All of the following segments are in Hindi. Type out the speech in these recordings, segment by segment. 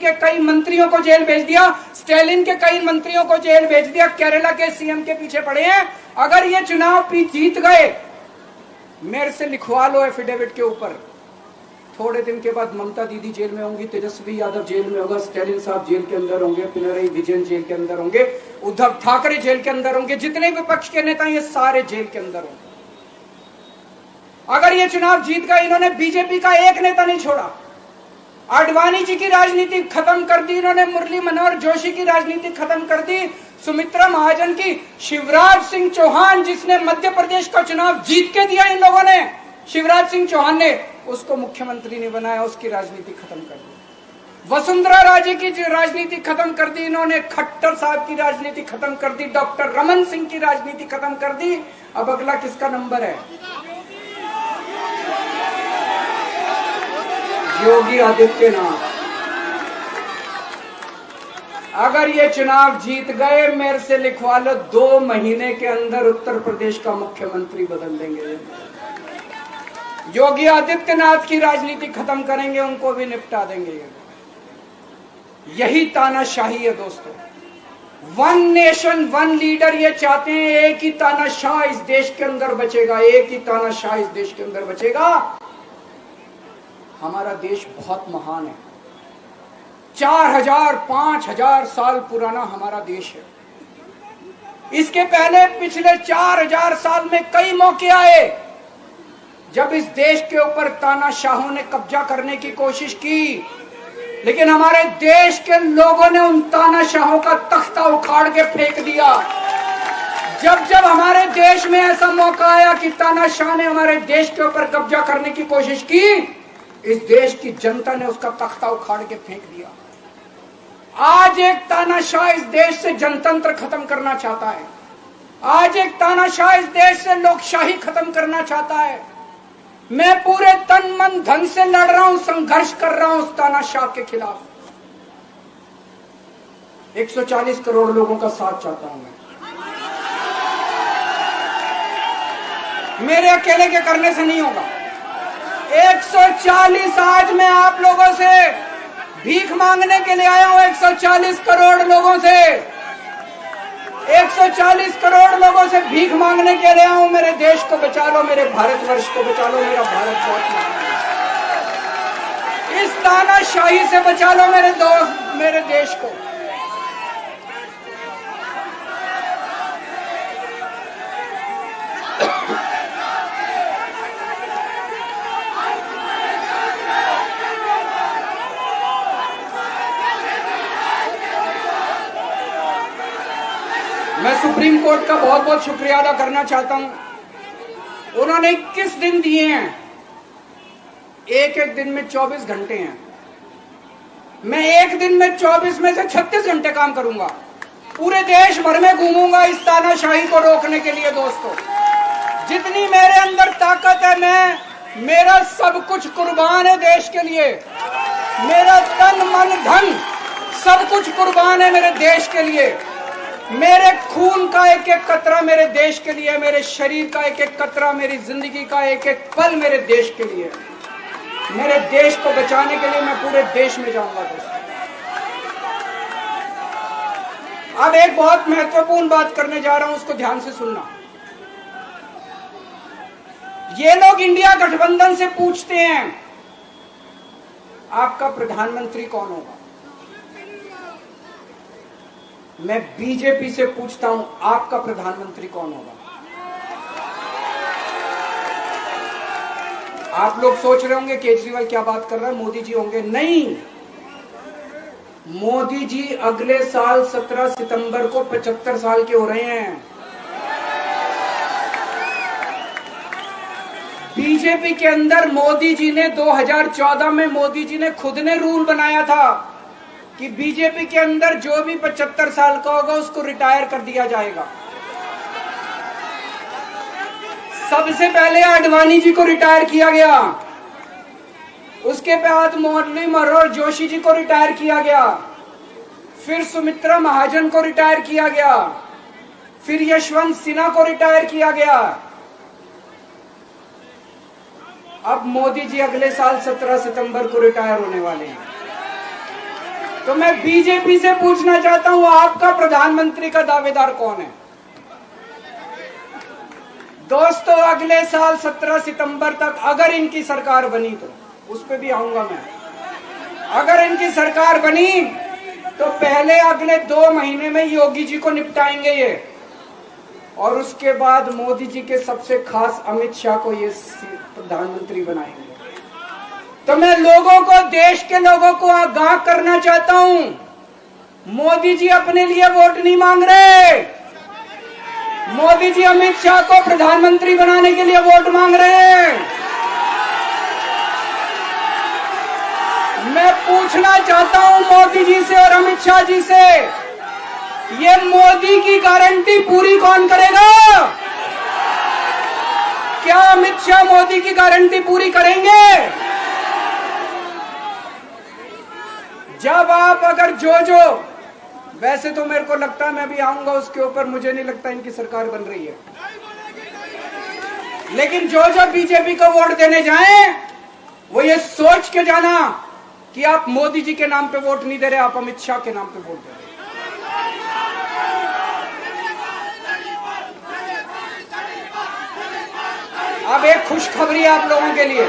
के कई मंत्रियों को जेल भेज दिया, स्टालिन के कई मंत्रियों को जेल भेज दिया, केरला के सीएम के पीछे पड़े हैं। अगर ये चुनाव जीत गए, मेरे से लिखवा लो एफिडेविट के ऊपर, थोड़े दिन के बाद ममता दीदी जेल में होंगी, तेजस्वी यादव जेल में होगा, स्टालिन साहब जेल के अंदर होंगे, पिनराई विजयन जेल के अंदर होंगे, उद्धव ठाकरे जेल के अंदर होंगे, जितने विपक्ष के नेता ये सारे जेल के अंदर होंगे। अगर ये चुनाव जीत गए, इन्होंने बीजेपी का एक नेता नहीं छोड़ा। आडवाणी जी की राजनीति खत्म कर दी इन्होंने, मुरली मनोहर जोशी की राजनीति खत्म कर दी, सुमित्रा महाजन की, शिवराज सिंह चौहान जिसने मध्य प्रदेश का चुनाव जीत के दिया इन लोगों ने, शिवराज सिंह चौहान ने उसको मुख्यमंत्री नहीं बनाया, उसकी राजनीति खत्म कर दी। वसुंधरा राजे की राजनीति खत्म कर दी इन्होंने, खट्टर साहब की राजनीति खत्म कर दी, डॉक्टर रमन सिंह की राजनीति खत्म कर दी। अब अगला किसका नंबर है? योगी आदित्यनाथ। अगर ये चुनाव जीत गए, मेरे से लिखवा लो, 2 महीने के अंदर उत्तर प्रदेश का मुख्यमंत्री बदल देंगे। योगी आदित्यनाथ की राजनीति खत्म करेंगे, उनको भी निपटा देंगे। यही तानाशाही है दोस्तों। वन नेशन वन लीडर ये चाहते हैं, एक ही तानाशाह इस देश के अंदर बचेगा, एक ही तानाशाह इस देश के अंदर बचेगा। हमारा देश बहुत महान है, 4000 5000 साल पुराना हमारा देश है। इसके पहले पिछले 4000 साल में कई मौके आए जब इस देश के ऊपर तानाशाहों ने कब्जा करने की कोशिश की, लेकिन हमारे देश के लोगों ने उन तानाशाहों का तख्ता उखाड़ के फेंक दिया। जब जब हमारे देश में ऐसा मौका आया कि तानाशाह ने हमारे देश के ऊपर कब्जा करने की कोशिश की, इस देश की जनता ने उसका तख्ता उखाड़ के फेंक दिया। आज एक तानाशाह इस देश से जनतंत्र खत्म करना चाहता है, आज एक तानाशाह इस देश से लोकशाही खत्म करना चाहता है। मैं पूरे तन मन धन से लड़ रहा हूं, संघर्ष कर रहा हूं उस तानाशाह के खिलाफ। 140 करोड़ लोगों का साथ चाहता हूं मैं। मेरे अकेले के करने से नहीं होगा। 140 आज मैं आप लोगों से भीख मांगने के लिए आया हूं, 140 करोड़ लोगों से, 140 करोड़ लोगों से भीख मांगने के लिए आया हूं। मेरे देश को बचा लो, मेरे भारतवर्ष को बचा लो, मेरा भारत बहुत महान है। इस तानाशाही से बचा लो मेरे दोस्त, मेरे देश को। मैं सुप्रीम कोर्ट का बहुत बहुत शुक्रिया अदा करना चाहता हूं। उन्होंने 21 दिन दिए हैं, एक एक दिन में 24 घंटे हैं। मैं एक दिन में 24 में से 36 घंटे काम करूंगा, पूरे देश भर में घूमूंगा इस तानाशाही को रोकने के लिए। दोस्तों, जितनी मेरे अंदर ताकत है, मेरा सब कुछ कुर्बान है देश के लिए। मेरा तन मन धन सब कुछ कुर्बान है मेरे देश के लिए। मेरे खून का एक एक कतरा मेरे देश के लिए, मेरे शरीर का एक एक कतरा, मेरी जिंदगी का एक एक पल मेरे देश के लिए। मेरे देश को बचाने के लिए मैं पूरे देश में जाऊंगा दोस्तों। अब एक बहुत महत्वपूर्ण बात करने जा रहा हूं, उसको ध्यान से सुनना। ये लोग इंडिया गठबंधन से पूछते हैं आपका प्रधानमंत्री कौन होगा। मैं बीजेपी से पूछता हूं आपका प्रधानमंत्री कौन होगा। आप लोग सोच रहे होंगे केजरीवाल क्या बात कर रहा है, मोदी जी होंगे। नहीं, मोदी जी अगले साल 17 सितंबर को 75 साल के हो रहे हैं। बीजेपी के अंदर मोदी जी ने 2014 में मोदी जी ने खुद ने रूल बनाया था कि बीजेपी के अंदर जो भी 75 साल का होगा उसको रिटायर कर दिया जाएगा। सबसे पहले आडवाणी जी को रिटायर किया गया, उसके बाद मुरली मनोहर जोशी जी को रिटायर किया गया, फिर सुमित्रा महाजन को रिटायर किया गया, फिर यशवंत सिन्हा को रिटायर किया गया। अब मोदी जी अगले साल 17 सितंबर को रिटायर होने वाले हैं। तो मैं बीजेपी से पूछना चाहता हूं, आपका प्रधानमंत्री का दावेदार कौन है? दोस्तों, अगले साल 17 सितंबर तक अगर इनकी सरकार बनी, तो उस पर भी आऊंगा मैं, अगर इनकी सरकार बनी तो पहले अगले 2 महीने में योगी जी को निपटाएंगे ये, और उसके बाद मोदी जी के सबसे खास अमित शाह को ये प्रधानमंत्री बनाएंगे। तो मैं लोगों को, देश के लोगों को आगाह करना चाहता हूं, मोदी जी अपने लिए वोट नहीं मांग रहे, मोदी जी अमित शाह को प्रधानमंत्री बनाने के लिए वोट मांग रहे हैं। मैं पूछना चाहता हूं मोदी जी से और अमित शाह जी से, ये मोदी की गारंटी पूरी कौन करेगा? क्या अमित शाह मोदी की गारंटी पूरी करेंगे? जब आप अगर जो वैसे तो मेरे को लगता है, मैं भी आऊंगा उसके ऊपर, मुझे नहीं लगता इनकी सरकार बन रही है, लेकिन जो बीजेपी को वोट देने जाएं, वो ये सोच के जाना कि आप मोदी जी के नाम पे वोट नहीं दे रहे, आप अमित शाह के नाम पे वोट दे रहे। अब एक खुशखबरी है आप लोगों के लिए,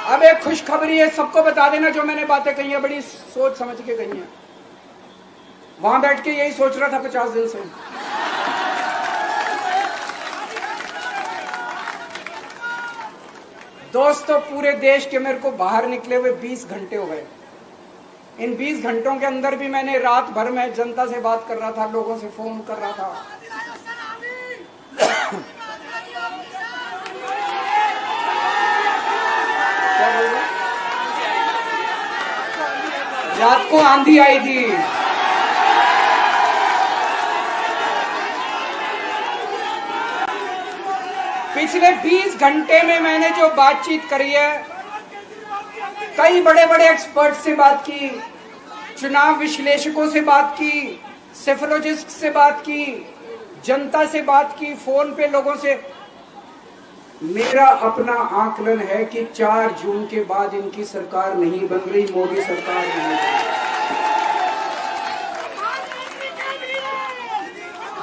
अब एक खुशखबरी है, सबको बता देना, जो मैंने बातें कही है बड़ी सोच समझ के कही है, वहां बैठ के यही सोच रहा था 50 दिन से। दोस्तों, पूरे देश के मेरे को बाहर निकले हुए 20 घंटे हो गए। इन 20 घंटों के अंदर भी मैंने रात भर में जनता से बात कर रहा था, लोगों से फोन कर रहा था। क्या बोल रहे? रात को आंधी आई थी, पिछले 20 घंटे में मैंने जो बातचीत करी है, कई बड़े बड़े एक्सपर्ट से बात की, चुनाव विश्लेषकों से बात की, सेफोलॉजिस्ट से बात की, जनता से बात की, फोन पे लोगों से। मेरा अपना आकलन है कि 4 जून के बाद इनकी सरकार नहीं बन रही, मोदी सरकार नहीं बन रही।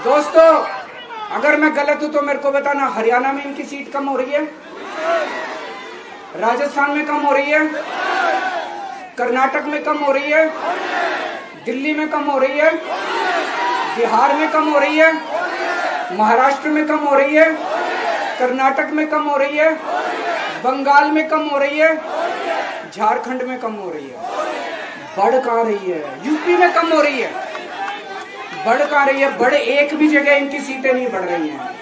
दोस्तों, अगर मैं गलत हूं तो मेरे को बताना, हरियाणा में इनकी सीट कम हो रही है, राजस्थान में कम हो रही है, कर्नाटक में कम हो रही है, दिल्ली में कम हो रही है, बिहार में कम हो रही है, महाराष्ट्र में कम हो रही है, कर्नाटक में कम हो रही है, बंगाल में कम हो रही है, झारखंड में कम हो रही है। बढ़ कहां रही है? यूपी में कम हो रही है, बढ़ कहां रही है? बड़े एक भी जगह इनकी सीटें नहीं बढ़ रही हैं।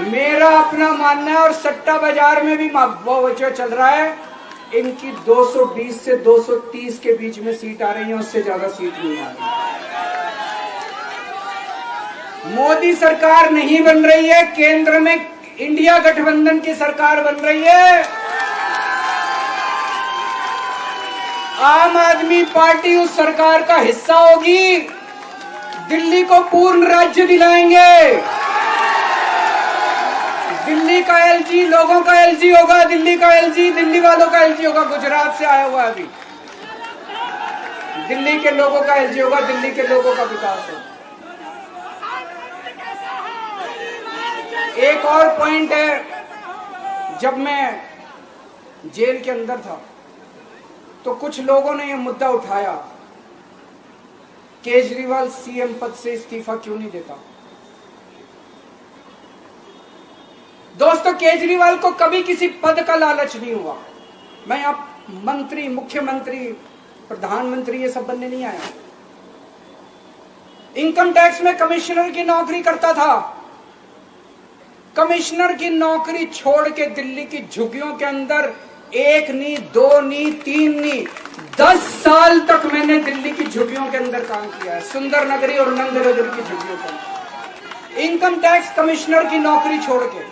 मेरा अपना मानना है, और सट्टा बाजार में भी जो चल रहा है, इनकी 220 से 230 के बीच में सीट आ रही है, उससे ज्यादा सीट नहीं आ रही। मोदी सरकार नहीं बन रही है, केंद्र में इंडिया गठबंधन की सरकार बन रही है। आम आदमी पार्टी उस सरकार का हिस्सा होगी, दिल्ली को पूर्ण राज्य दिलाएंगे। दिल्ली का एलजी लोगों का एलजी होगा, दिल्ली का एलजी दिल्ली वालों का एलजी होगा। गुजरात से आया हुआ है अभी, दिल्ली के लोगों का एलजी होगा, दिल्ली के लोगों का विकास होगा। एक और पॉइंट है, जब मैं जेल के अंदर था तो कुछ लोगों ने यह मुद्दा उठाया, केजरीवाल सीएम पद से इस्तीफा क्यों नहीं देता। दोस्तों, केजरीवाल को कभी किसी पद का लालच नहीं हुआ। मैं आप मंत्री, मुख्यमंत्री, प्रधानमंत्री ये सब बनने नहीं आया। इनकम टैक्स में कमिश्नर की नौकरी करता था, कमिश्नर की नौकरी छोड़ के दिल्ली की झुग्गियों के अंदर 1 नहीं, 2 नहीं, 3 नहीं, 10 साल तक मैंने दिल्ली की झुग्गियों के अंदर काम किया है, सुंदर नगरी और नंद नगरी की झुग्गियों के अंदर, इनकम टैक्स कमिश्नर की नौकरी छोड़ के।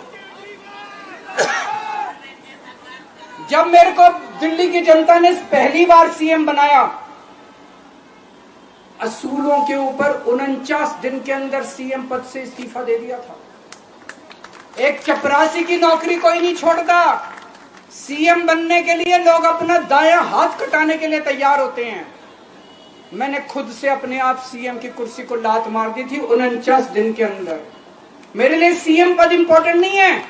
जब मेरे को दिल्ली की जनता ने पहली बार सीएम बनाया, असूलों के ऊपर 49 दिन के अंदर सीएम पद से इस्तीफा दे दिया था। एक चपरासी की नौकरी कोई नहीं छोड़ता, सीएम बनने के लिए लोग अपना दायां हाथ कटाने के लिए तैयार होते हैं। मैंने खुद से अपने आप सीएम की कुर्सी को लात मार दी थी 49 दिन के अंदर। मेरे लिए सीएम पद इंपॉर्टेंट नहीं है।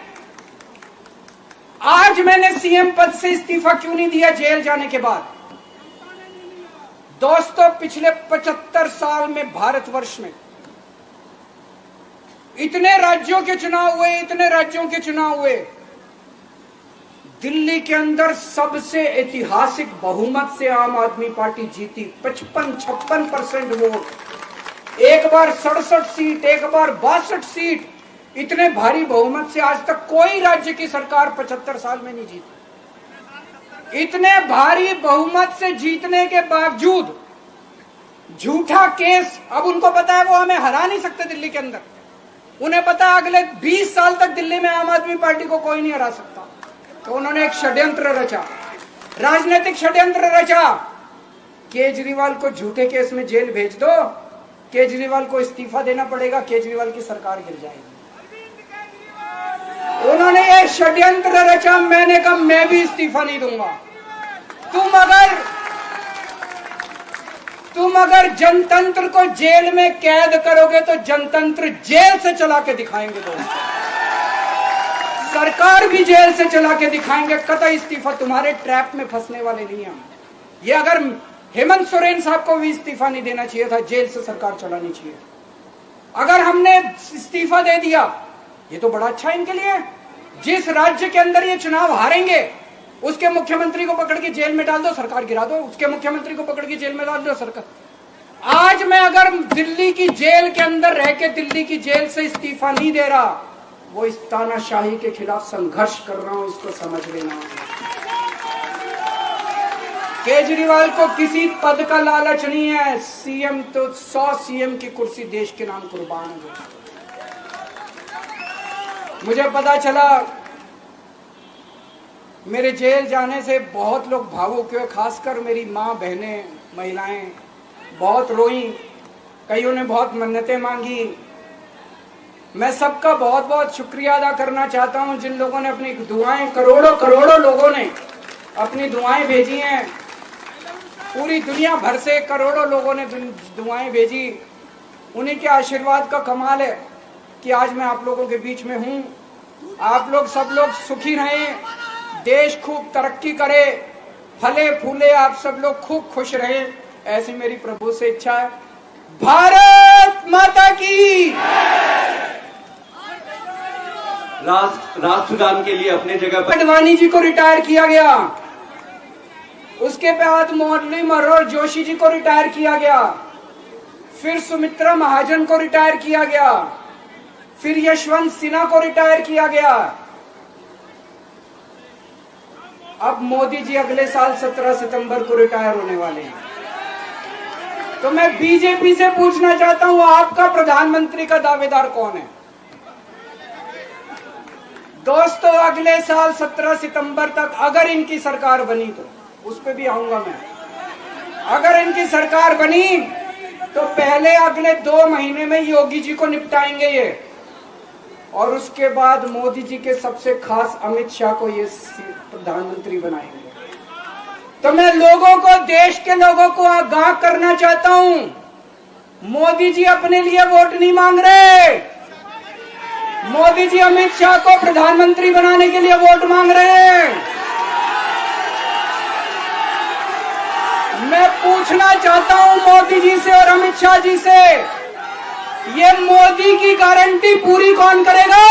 आज मैंने सीएम पद से इस्तीफा क्यों नहीं दिया जेल जाने के बाद? दोस्तों, पिछले 75 साल में भारतवर्ष में इतने राज्यों के चुनाव हुए, इतने राज्यों के चुनाव हुए, दिल्ली के अंदर सबसे ऐतिहासिक बहुमत से आम आदमी पार्टी जीती। 55-56% वोट, एक बार 67 सीट, एक बार 62 सीट। इतने भारी बहुमत से आज तक कोई राज्य की सरकार 75 साल में नहीं जीती। इतने भारी बहुमत से जीतने के बावजूद झूठा केस, अब उनको पता है वो हमें हरा नहीं सकते दिल्ली के अंदर। उन्हें पता है अगले 20 साल तक दिल्ली में आम आदमी पार्टी को कोई नहीं हरा सकता। तो उन्होंने एक षड्यंत्र रचा, राजनीतिक षड्यंत्र रचा। केजरीवाल को झूठे केस में जेल भेज दो, केजरीवाल को इस्तीफा देना पड़ेगा, केजरीवाल की सरकार गिर जाएगी। उन्होंने ये षड्यंत्र रचा। मैंने कहा मैं भी इस्तीफा नहीं दूंगा। तुम अगर जनतंत्र को जेल में कैद करोगे तो जनतंत्र जेल से चला के दिखाएंगे। दोस्तों, सरकार भी जेल से चला के दिखाएंगे। कतई इस्तीफा, तुम्हारे ट्रैप में फंसने वाले नहीं हम। ये अगर हेमंत सोरेन साहब को भी इस्तीफा नहीं देना चाहिए था, जेल से सरकार चलानी चाहिए। अगर हमने इस्तीफा दे दिया, ये तो बड़ा अच्छा इनके लिए। जिस राज्य के अंदर ये चुनाव हारेंगे उसके मुख्यमंत्री को पकड़ के जेल में डाल दो, सरकार गिरा दो। उसके मुख्यमंत्री को पकड़ के जेल में डाल दो, सरकार। आज मैं अगर दिल्ली की जेल के अंदर रह के दिल्ली की जेल से इस्तीफा नहीं दे रहा, वो इस तानाशाही के खिलाफ संघर्ष कर रहा हूं, इसको समझ लेना। केजरीवाल को किसी पद का लालच नहीं है। सीएम तो 100 सीएम की कुर्सी देश के नाम कुर्बान है। मुझे पता चला मेरे जेल जाने से बहुत लोग भावुक हुए, खासकर मेरी माँ, बहनें, महिलाएं बहुत रोई। कईयों ने बहुत मन्नतें मांगी। मैं सबका बहुत बहुत शुक्रिया अदा करना चाहता हूं जिन लोगों ने अपनी दुआएं, करोड़ों लोगों ने अपनी दुआएं भेजी हैं। पूरी दुनिया भर से करोड़ों लोगों ने दुआएं भेजी। उन्हीं के आशीर्वाद का कमाल है कि आज मैं आप लोगों के बीच में हूं। आप लोग सब लोग सुखी रहें, देश खूब तरक्की करे, फले फूले, आप सब लोग खूब खुश रहें, ऐसी मेरी प्रभु से इच्छा है। भारत माता की। राष्ट्रगान के लिए अपने जगह पर अडवाणी जी को रिटायर किया गया। उसके बाद मुरली मनोहर जोशी जी को रिटायर किया गया। फिर सुमित्रा महाजन को रिटायर किया गया। फिर यशवंत सिन्हा को रिटायर किया गया। अब मोदी जी अगले साल 17 सितंबर को रिटायर होने वाले हैं। तो मैं बीजेपी से पूछना चाहता हूं, आपका प्रधानमंत्री का दावेदार कौन है? दोस्तों, अगले साल 17 सितंबर तक अगर इनकी सरकार बनी, तो उस पर भी आऊंगा मैं। अगर इनकी सरकार बनी तो पहले अगले 2 महीने में योगी जी को निपटाएंगे ये, और उसके बाद मोदी जी के सबसे खास अमित शाह को ये प्रधानमंत्री बनाएंगे। तो मैं लोगों को, देश के लोगों को आगाह करना चाहता हूं, मोदी जी अपने लिए वोट नहीं मांग रहे। मोदी जी अमित शाह को प्रधानमंत्री बनाने के लिए वोट मांग रहे हैं। मैं पूछना चाहता हूं मोदी जी से और अमित शाह जी से, ये मोदी की गारंटी पूरी कौन करेगा?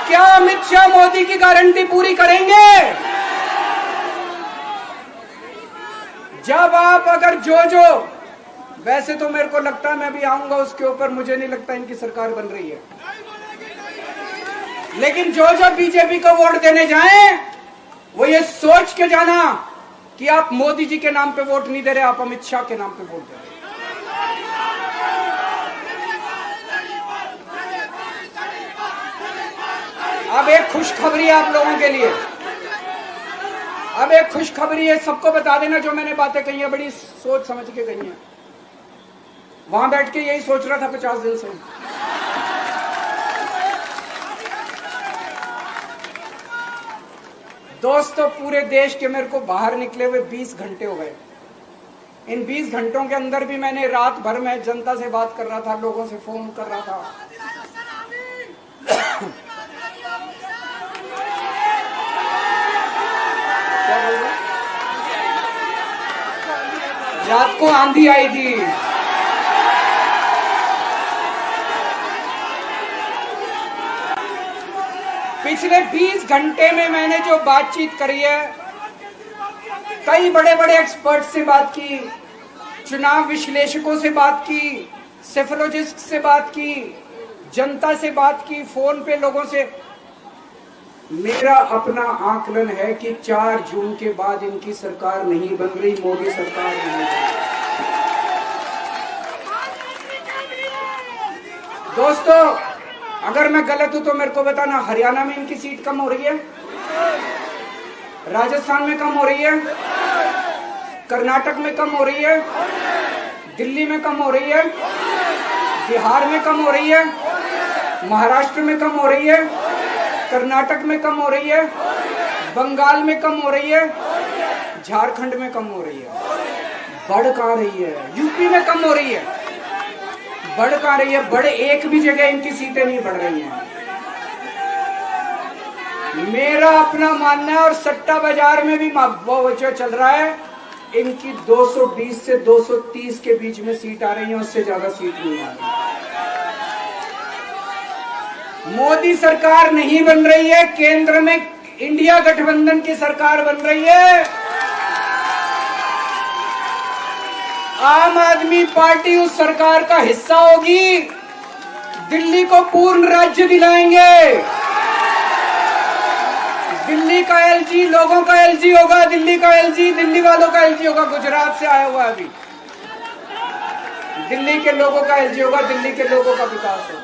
क्या अमित शाह मोदी की गारंटी पूरी करेंगे? जब आप अगर जो वैसे तो मेरे को लगता है मैं भी आऊंगा उसके ऊपर, मुझे नहीं लगता इनकी सरकार बन रही है, लेकिन जो बीजेपी को वोट देने जाएं वो ये सोच के जाना कि आप मोदी जी के नाम पे वोट नहीं दे रहे, आप अमित शाह के नाम पे वोट दे रहे। अब एक खुशखबरी आप लोगों के लिए, अब एक खुशखबरी है, सबको बता देना जो मैंने बातें कही है बड़ी सोच समझ के कही है। वहां बैठ के यही सोच रहा था 50 दिन से। दोस्तों, पूरे देश के मेरे को बाहर निकले हुए 20 घंटे हो गए। इन 20 घंटों के अंदर भी मैंने रात भर में जनता से बात कर रहा था, लोगों से फोन कर रहा था। क्या बोल रहे? रात को आंधी आई थी। पिछले 20 घंटे में मैंने जो बातचीत करी है, कई बड़े बड़े एक्सपर्ट से बात की, चुनाव विश्लेषकों से बात की, सेफोलॉजिस्ट से बात की, जनता से बात की, फोन पे लोगों से। मेरा अपना आकलन है कि 4 जून के बाद इनकी सरकार नहीं बन रही, मोदी सरकार नहीं बन रही। दोस्तों, अगर मैं गलत हूं तो मेरे को बताना। हरियाणा में इनकी सीट कम हो रही है, राजस्थान में कम हो रही है, कर्नाटक में कम हो रही है, दिल्ली में कम हो रही है, बिहार में कम हो रही है, महाराष्ट्र में कम हो रही है, कर्नाटक में कम हो रही है, बंगाल में कम हो रही है, झारखंड में कम हो रही है। बढ़ कहां रही है? यूपी में कम हो रही है, बढ़ कहां रही है? बड़े एक भी जगह इनकी सीटें नहीं बढ़ रही हैं। मेरा अपना मानना है, और सट्टा बाजार में भी जो चल रहा है, इनकी 220 से 230 के बीच में सीट आ रही है, उससे ज्यादा सीट नहीं आ रही। मोदी सरकार नहीं बन रही है, केंद्र में इंडिया गठबंधन की सरकार बन रही है। आम आदमी पार्टी उस सरकार का हिस्सा होगी। दिल्ली को पूर्ण राज्य दिलाएंगे। दिल्ली का एलजी लोगों का एलजी होगा, दिल्ली का एलजी दिल्ली वालों का एलजी होगा। गुजरात से आया हुआ अभी, दिल्ली के लोगों का एलजी होगा, दिल्ली के लोगों का विकास होगा।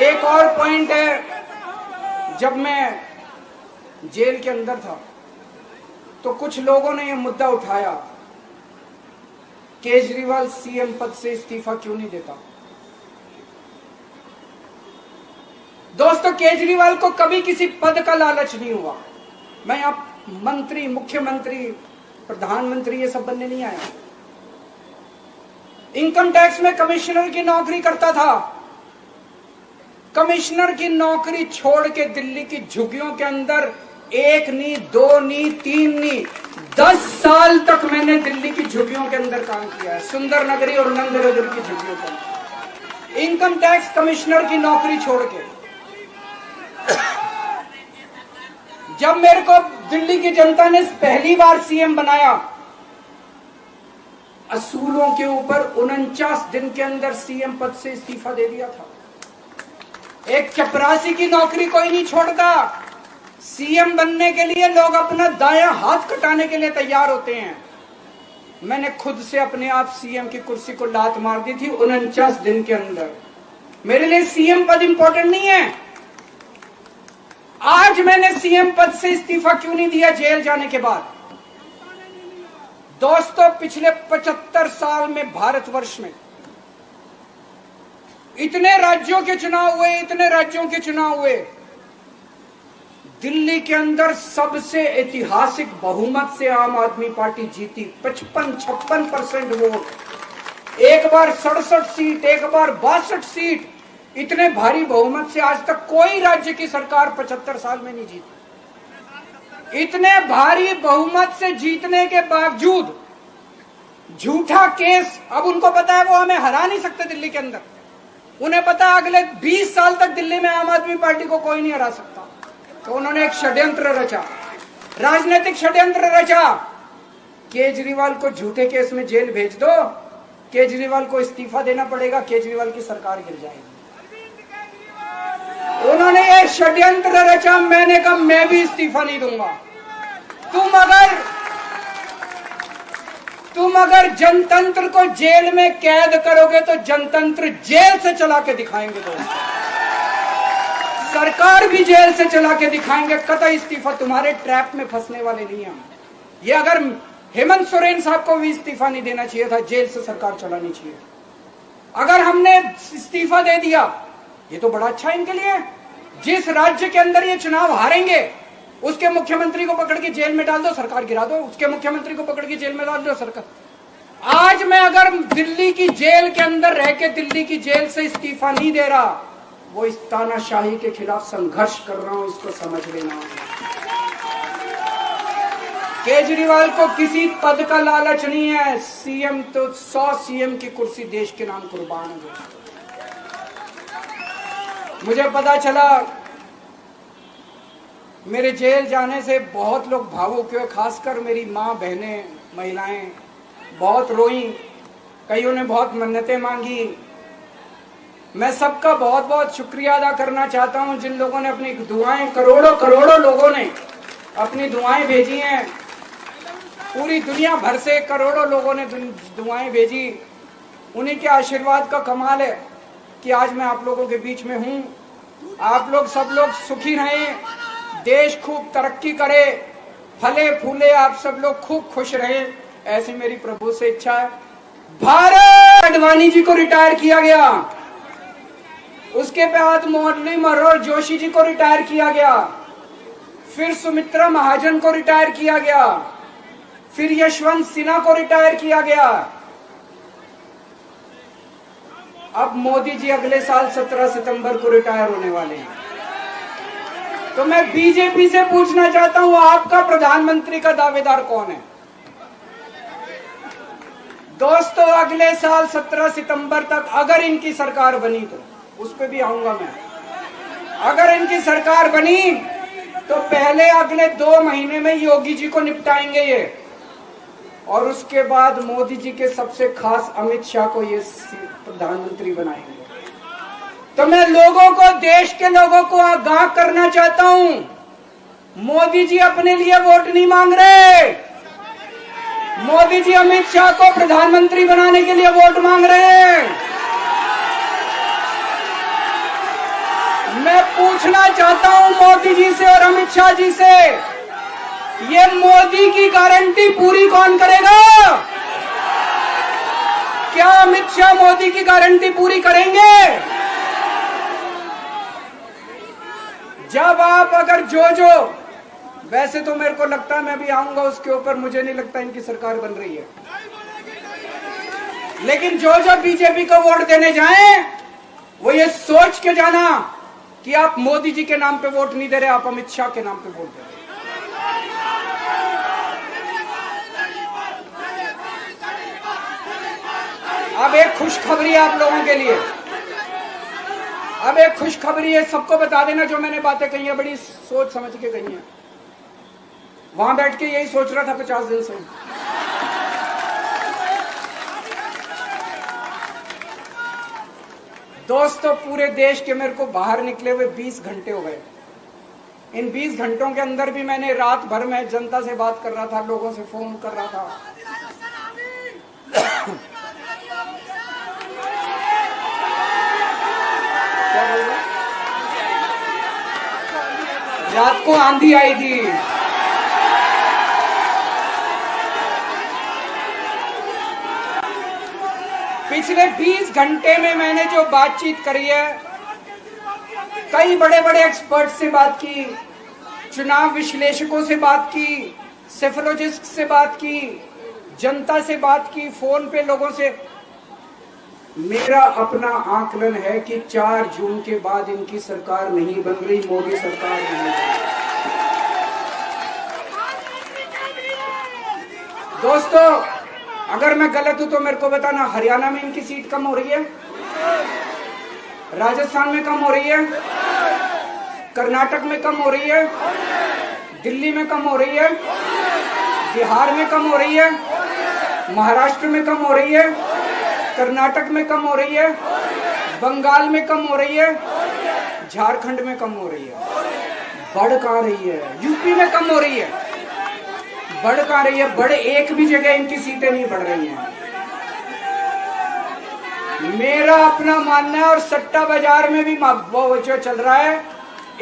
एक और पॉइंट है, जब मैं जेल के अंदर था तो कुछ लोगों ने यह मुद्दा उठाया, केजरीवाल सीएम पद से इस्तीफा क्यों नहीं देता। दोस्तों, केजरीवाल को कभी किसी पद का लालच नहीं हुआ। मैं आप मंत्री, मुख्यमंत्री, प्रधानमंत्री ये सब बनने नहीं आया। इनकम टैक्स में कमिश्नर की नौकरी करता था। कमिश्नर की नौकरी छोड़ के दिल्ली की झुग्गियों के अंदर 1 नहीं, 2 नहीं, 3 नहीं, 10 साल तक मैंने दिल्ली की झुग्गियों के अंदर काम किया है, सुंदर नगरी और नंदनगर की झुग्गियों के अंदर। इनकम टैक्स कमिश्नर की नौकरी छोड़ के जब मेरे को दिल्ली की जनता ने पहली बार सीएम बनाया, असूलों के ऊपर 49 दिन के अंदर सीएम पद से इस्तीफा दे दिया था। एक चपरासी की नौकरी कोई नहीं छोड़ता। सीएम बनने के लिए लोग अपना दायां हाथ कटाने के लिए तैयार होते हैं। मैंने खुद से अपने आप सीएम की कुर्सी को लात मार दी थी 49 दिन के अंदर। मेरे लिए सीएम पद इंपॉर्टेंट नहीं है। आज मैंने सीएम पद से इस्तीफा क्यों नहीं दिया जेल जाने के बाद? दोस्तों, पिछले 75 साल में भारतवर्ष में इतने राज्यों के चुनाव हुए, इतने राज्यों के चुनाव हुए, दिल्ली के अंदर सबसे ऐतिहासिक बहुमत से आम आदमी पार्टी जीती। 55-56% वोट, एक बार 67 सीट, एक बार 62 सीट। इतने भारी बहुमत से आज तक कोई राज्य की सरकार 75 साल में नहीं जीती। इतने भारी बहुमत से जीतने के बावजूद झूठा केस, अब उनको पता है वो हमें हरा नहीं सकते दिल्ली के अंदर। उन्हें पता है अगले 20 साल तक दिल्ली में आम आदमी पार्टी को कोई नहीं हरा सकता। तो उन्होंने एक षड्यंत्र रचा, राजनीतिक षड्यंत्र रचा। केजरीवाल को झूठे केस में जेल भेज दो, केजरीवाल को इस्तीफा देना पड़ेगा, केजरीवाल की सरकार गिर जाएगी। उन्होंने ये षड्यंत्र रचा। मैंने कहा मैं भी इस्तीफा नहीं दूंगा। तुम अगर जनतंत्र को जेल में कैद करोगे तो जनतंत्र जेल से चला के दिखाएंगे। दोस्तों, सरकार भी जेल से चला के दिखाएंगे। कतई इस्तीफा, तुम्हारे ट्रैप में फंसने वाले नहीं हम। ये अगर हेमंत सोरेन साहब को भी इस्तीफा नहीं देना चाहिए था, जेल से सरकार चलानी चाहिए। अगर हमने इस्तीफा दे दिया, ये तो बड़ा अच्छा इनके लिए। जिस राज्य के अंदर ये चुनाव हारेंगे उसके मुख्यमंत्री को पकड़ के जेल में डाल दो, सरकार गिरा दो। उसके मुख्यमंत्री को पकड़ के जेल में डाल दो, सरकार। आज मैं अगर दिल्ली की जेल के अंदर रह के दिल्ली की जेल से इस्तीफा नहीं दे रहा, वो इस तानाशाही के खिलाफ संघर्ष कर रहा हूं, इसको समझ लेना। केजरीवाल को किसी पद का लालच नहीं है। सीएम तो 100 सीएम की कुर्सी देश के नाम कुर्बान है। मुझे पता चला मेरे जेल जाने से बहुत लोग भावुक हुए, खासकर मेरी माँ, बहनें, महिलाएं बहुत रोई, कईयों ने बहुत मन्नतें मांगी। मैं सबका बहुत बहुत शुक्रिया अदा करना चाहता हूं जिन लोगों ने अपनी दुआएं, करोड़ों लोगों ने अपनी दुआएं भेजी हैं। पूरी दुनिया भर से करोड़ों लोगों ने दुआएं भेजी। उन्हीं के आशीर्वाद का कमाल है कि आज मैं आप लोगों के बीच में हूं। आप लोग सब लोग सुखी रहें, देश खूब तरक्की करे, फले फूले, आप सब लोग खूब खुश रहें, ऐसी मेरी प्रभु से इच्छा है। भारत आडवाणी जी को रिटायर किया गया, उसके बाद मुरली मनोहर जोशी जी को रिटायर किया गया, फिर सुमित्रा महाजन को रिटायर किया गया, फिर यशवंत सिन्हा को रिटायर किया गया। अब मोदी जी अगले साल 17 सितंबर को रिटायर होने वाले हैं। तो मैं बीजेपी से पूछना चाहता हूं, आपका प्रधानमंत्री का दावेदार कौन है? दोस्तों, अगले साल 17 सितंबर तक अगर इनकी सरकार बनी, तो उस पर भी आऊंगा मैं। अगर इनकी सरकार बनी तो पहले अगले 2 महीने में योगी जी को निपटाएंगे ये, और उसके बाद मोदी जी के सबसे खास अमित शाह को ये प्रधानमंत्री बनाएंगे। तो मैं लोगों को, देश के लोगों को आगाह करना चाहता हूं, मोदी जी अपने लिए वोट नहीं मांग रहे। मोदी जी अमित शाह को प्रधानमंत्री बनाने के लिए वोट मांग रहे हैं। मैं पूछना चाहता हूं मोदी जी से और अमित शाह जी से, ये मोदी की गारंटी पूरी कौन करेगा? क्या अमित शाह मोदी की गारंटी पूरी करेंगे? जब आप अगर जो वैसे तो मेरे को लगता है, मैं भी आऊंगा उसके ऊपर, मुझे नहीं लगता इनकी सरकार बन रही है, लेकिन जो बीजेपी को वोट देने जाएं वो ये सोच के जाना कि आप मोदी जी के नाम पे वोट नहीं दे रहे, आप अमित शाह के नाम पे वोट दे रहे। अब एक खुशखबरी है आप लोगों के लिए, अब एक खुशखबरी है, सबको बता देना जो मैंने बातें कही है, बड़ी सोच समझ के कही है। वहां बैठ के यही सोच रहा था 50 दिन से। दोस्तों, पूरे देश के मेरे को बाहर निकले हुए 20 घंटे हो गए। इन 20 घंटों के अंदर भी मैंने रात भर में जनता से बात कर रहा था, लोगों से फोन कर रहा था। क्या बोल रहे? रात को आंधी आई थी, पिछले 20 घंटे में मैंने जो बातचीत करी है, कई बड़े बड़े एक्सपर्ट से बात की, चुनाव विश्लेषकों से बात की, सेफोलॉजिस्ट से बात की, जनता से बात की, फोन पे लोगों से। मेरा अपना आकलन है कि 4 जून के बाद इनकी सरकार नहीं बन रही, मोदी सरकार नहीं बन रही। दोस्तों, अगर मैं गलत हूं तो मेरे को बताना। हरियाणा में इनकी सीट कम हो रही है, राजस्थान में कम हो रही है, कर्नाटक में कम हो रही है, दिल्ली में कम हो रही है, बिहार में कम हो रही है, महाराष्ट्र में कम हो रही है, कर्नाटक में कम हो रही है, बंगाल में कम हो रही है, झारखंड में कम हो रही है। बढ़ कहां रही है? यूपी में कम हो रही है, बढ़ कहां रही है? बड़े एक भी जगह इनकी सीटें नहीं बढ़ रही हैं। मेरा अपना मानना है, और सट्टा बाजार में भी जो चल रहा है,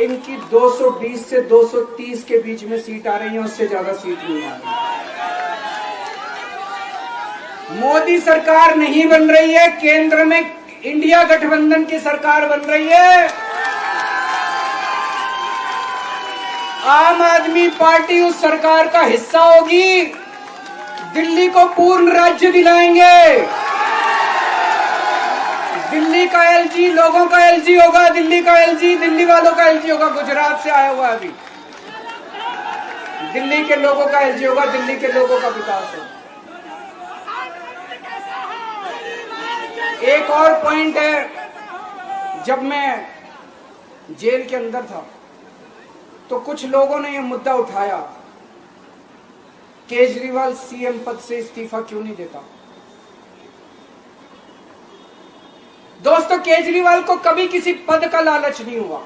इनकी 220 से 230 के बीच में सीट आ रही है, उससे ज्यादा सीट नहीं आ रही। मोदी सरकार नहीं बन रही है, केंद्र में इंडिया गठबंधन की सरकार बन रही है। आम आदमी पार्टी उस सरकार का हिस्सा होगी, दिल्ली को पूर्ण राज्य दिलाएंगे। दिल्ली का एलजी लोगों का एलजी होगा, दिल्ली का एलजी दिल्ली वालों का एलजी होगा। गुजरात से आया हुआ है अभी, दिल्ली के लोगों का एलजी होगा, दिल्ली के लोगों का विकास होगा। एक और पॉइंट है, जब मैं जेल के अंदर था तो कुछ लोगों ने यह मुद्दा उठाया, केजरीवाल सीएम पद से इस्तीफा क्यों नहीं देता। दोस्तों, केजरीवाल को कभी किसी पद का लालच नहीं हुआ।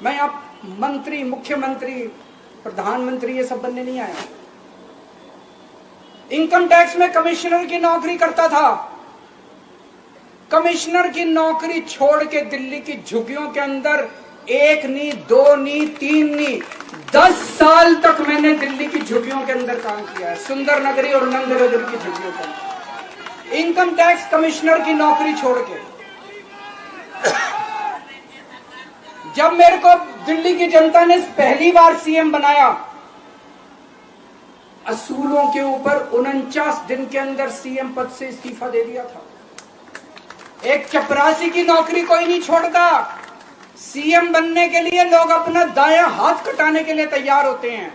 मैं आप मंत्री, मुख्यमंत्री, प्रधानमंत्री ये सब बनने नहीं आया। इनकम टैक्स में कमिश्नर की नौकरी करता था। कमिश्नर की नौकरी छोड़ के दिल्ली की झुग्गियों के अंदर 1 नहीं, 2 नहीं, 3 नहीं, 10 साल तक मैंने दिल्ली की झुग्गियों के अंदर काम किया है, सुंदर नगरी और नंद नगरी की झुग्गियों के अंदर। इनकम टैक्स कमिश्नर की नौकरी छोड़ के जब मेरे को दिल्ली की जनता ने पहली बार सीएम बनाया, असूलों के ऊपर 49 दिन के अंदर सीएम पद से इस्तीफा दे दिया था। एक चपरासी की नौकरी कोई नहीं छोड़ता। सीएम बनने के लिए लोग अपना दायां हाथ कटाने के लिए तैयार होते हैं।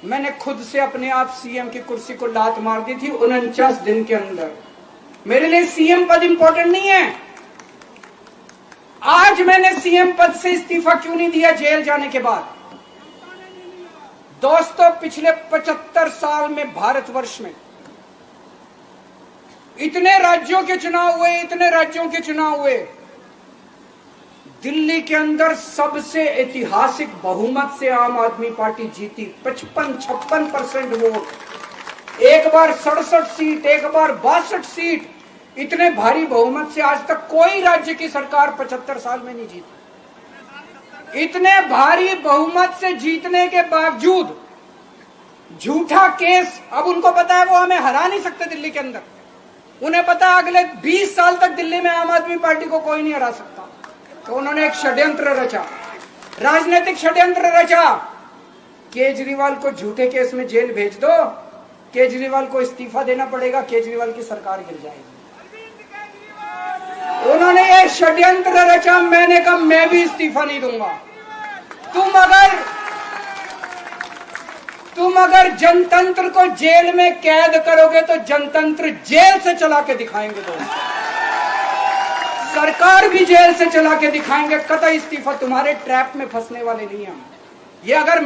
मैंने खुद से अपने आप सीएम की कुर्सी को लात मार दी थी 49 दिन के अंदर। मेरे लिए सीएम पद इंपॉर्टेंट नहीं है। आज मैंने सीएम पद से इस्तीफा क्यों नहीं दिया जेल जाने के बाद। दोस्तों, पिछले 75 साल में भारतवर्ष में इतने राज्यों के चुनाव हुए, इतने राज्यों के चुनाव हुए, दिल्ली के अंदर सबसे ऐतिहासिक बहुमत से आम आदमी पार्टी जीती। 55-56% वोट, एक बार 67 सीट, एक बार 62 सीट। इतने भारी बहुमत से आज तक कोई राज्य की सरकार 75 साल में नहीं जीती। इतने भारी बहुमत से जीतने के बावजूद झूठा केस, अब उनको पता है वो हमें हरा नहीं सकते दिल्ली के अंदर। उन्हें पता है अगले 20 साल तक दिल्ली में आम आदमी पार्टी को कोई नहीं हरा सकता। तो उन्होंने एक षड्यंत्र रचा, राजनीतिक षड्यंत्र रचा। केजरीवाल को झूठे केस में जेल भेज दो, केजरीवाल को इस्तीफा देना पड़ेगा, केजरीवाल की सरकार गिर जाएगी। उन्होंने ये षड्यंत्र रचा। मैंने कहा मैं भी इस्तीफा नहीं दूंगा। तुम अगर जनतंत्र को जेल में कैद करोगे तो जनतंत्र जेल से चला के दिखाएंगे। दोस्तों, सरकार भी जेल से चला के दिखाएंगे। कतई इस्तीफा, तुम्हारे ट्रैप में फंसने वाले नहीं हम। ये अगर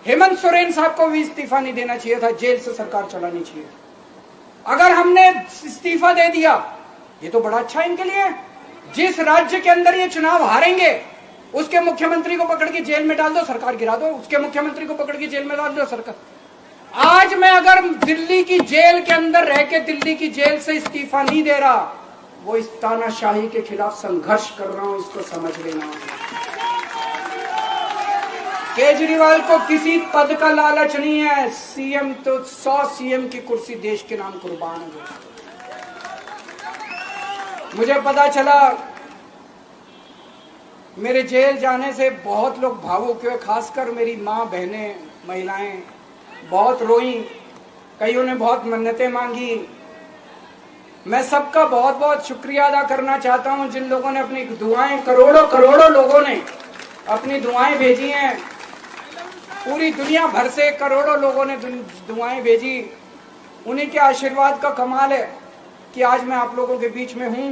हेमंत सोरेन साहब को भी इस्तीफा नहीं देना चाहिए था, जेल से सरकार चलानी चाहिए। अगर हमने इस्तीफा दे दिया, ये तो बड़ा अच्छा इनके लिए। जिस राज्य के अंदर ये चुनाव हारेंगे उसके मुख्यमंत्री को पकड़ के जेल में डाल दो, सरकार गिरा दो। उसके मुख्यमंत्री को पकड़ के जेल में डाल दो, सरकार। आज मैं अगर दिल्ली की जेल के अंदर रह के दिल्ली की जेल से इस्तीफा नहीं दे रहा, वो इस तानाशाही के खिलाफ संघर्ष कर रहा हूं, इसको समझ लेना। केजरीवाल को किसी पद का लालच नहीं है। सीएम तो 100 सीएम की कुर्सी देश के नाम कुर्बान है। मुझे पता चला मेरे जेल जाने से बहुत लोग भावुक हुए, खासकर मेरी माँ, बहनें, महिलाएं बहुत रोई। कईयों ने बहुत मन्नतें मांगी। मैं सबका बहुत बहुत शुक्रिया अदा करना चाहता हूं जिन लोगों ने अपनी दुआएं, करोड़ों लोगों ने अपनी दुआएं भेजी हैं। पूरी दुनिया भर से करोड़ों लोगों ने दुआएं भेजी। उन्हीं के आशीर्वाद का कमाल है कि आज मैं आप लोगों के बीच में हूं।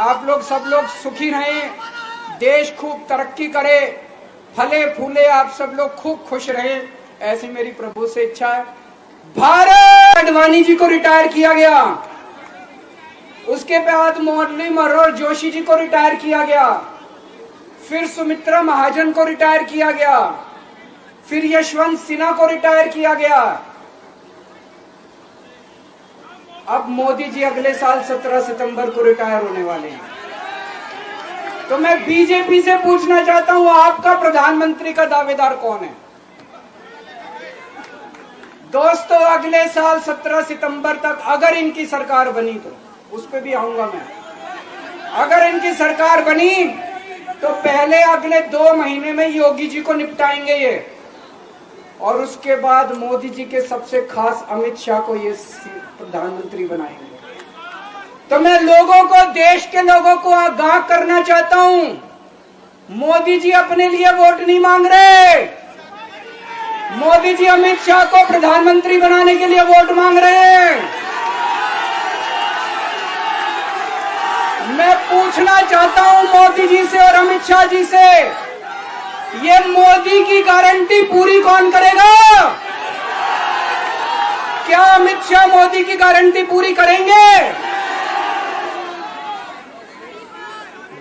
आप लोग सब लोग सुखी रहें, देश खूब तरक्की करे, फले फूले, आप सब लोग खूब खुश रहें, ऐसी मेरी प्रभु से इच्छा है। भारत आडवाणी जी को रिटायर किया गया, उसके बाद मुरली मनोहर जोशी जी को रिटायर किया गया, फिर सुमित्रा महाजन को रिटायर किया गया, फिर यशवंत सिन्हा को रिटायर किया गया। अब मोदी जी अगले साल 17 सितंबर को रिटायर होने वाले हैं। तो मैं बीजेपी से पूछना चाहता हूं, आपका प्रधानमंत्री का दावेदार कौन है? दोस्तों, अगले साल 17 सितंबर तक अगर इनकी सरकार बनी, तो उस पर भी आऊंगा मैं। अगर इनकी सरकार बनी तो पहले अगले 2 महीने में योगी जी को निपटाएंगे। ये और उसके बाद मोदी जी के सबसे खास अमित शाह को ये प्रधानमंत्री बनाएंगे। तो मैं लोगों को, देश के लोगों को आगाह करना चाहता हूं, मोदी जी अपने लिए वोट नहीं मांग रहे। मोदी जी अमित शाह को प्रधानमंत्री बनाने के लिए वोट मांग रहे हैं। मैं पूछना चाहता हूं मोदी जी से और अमित शाह जी से, ये मोदी की गारंटी पूरी कौन करेगा? क्या अमित शाह मोदी की गारंटी पूरी करेंगे?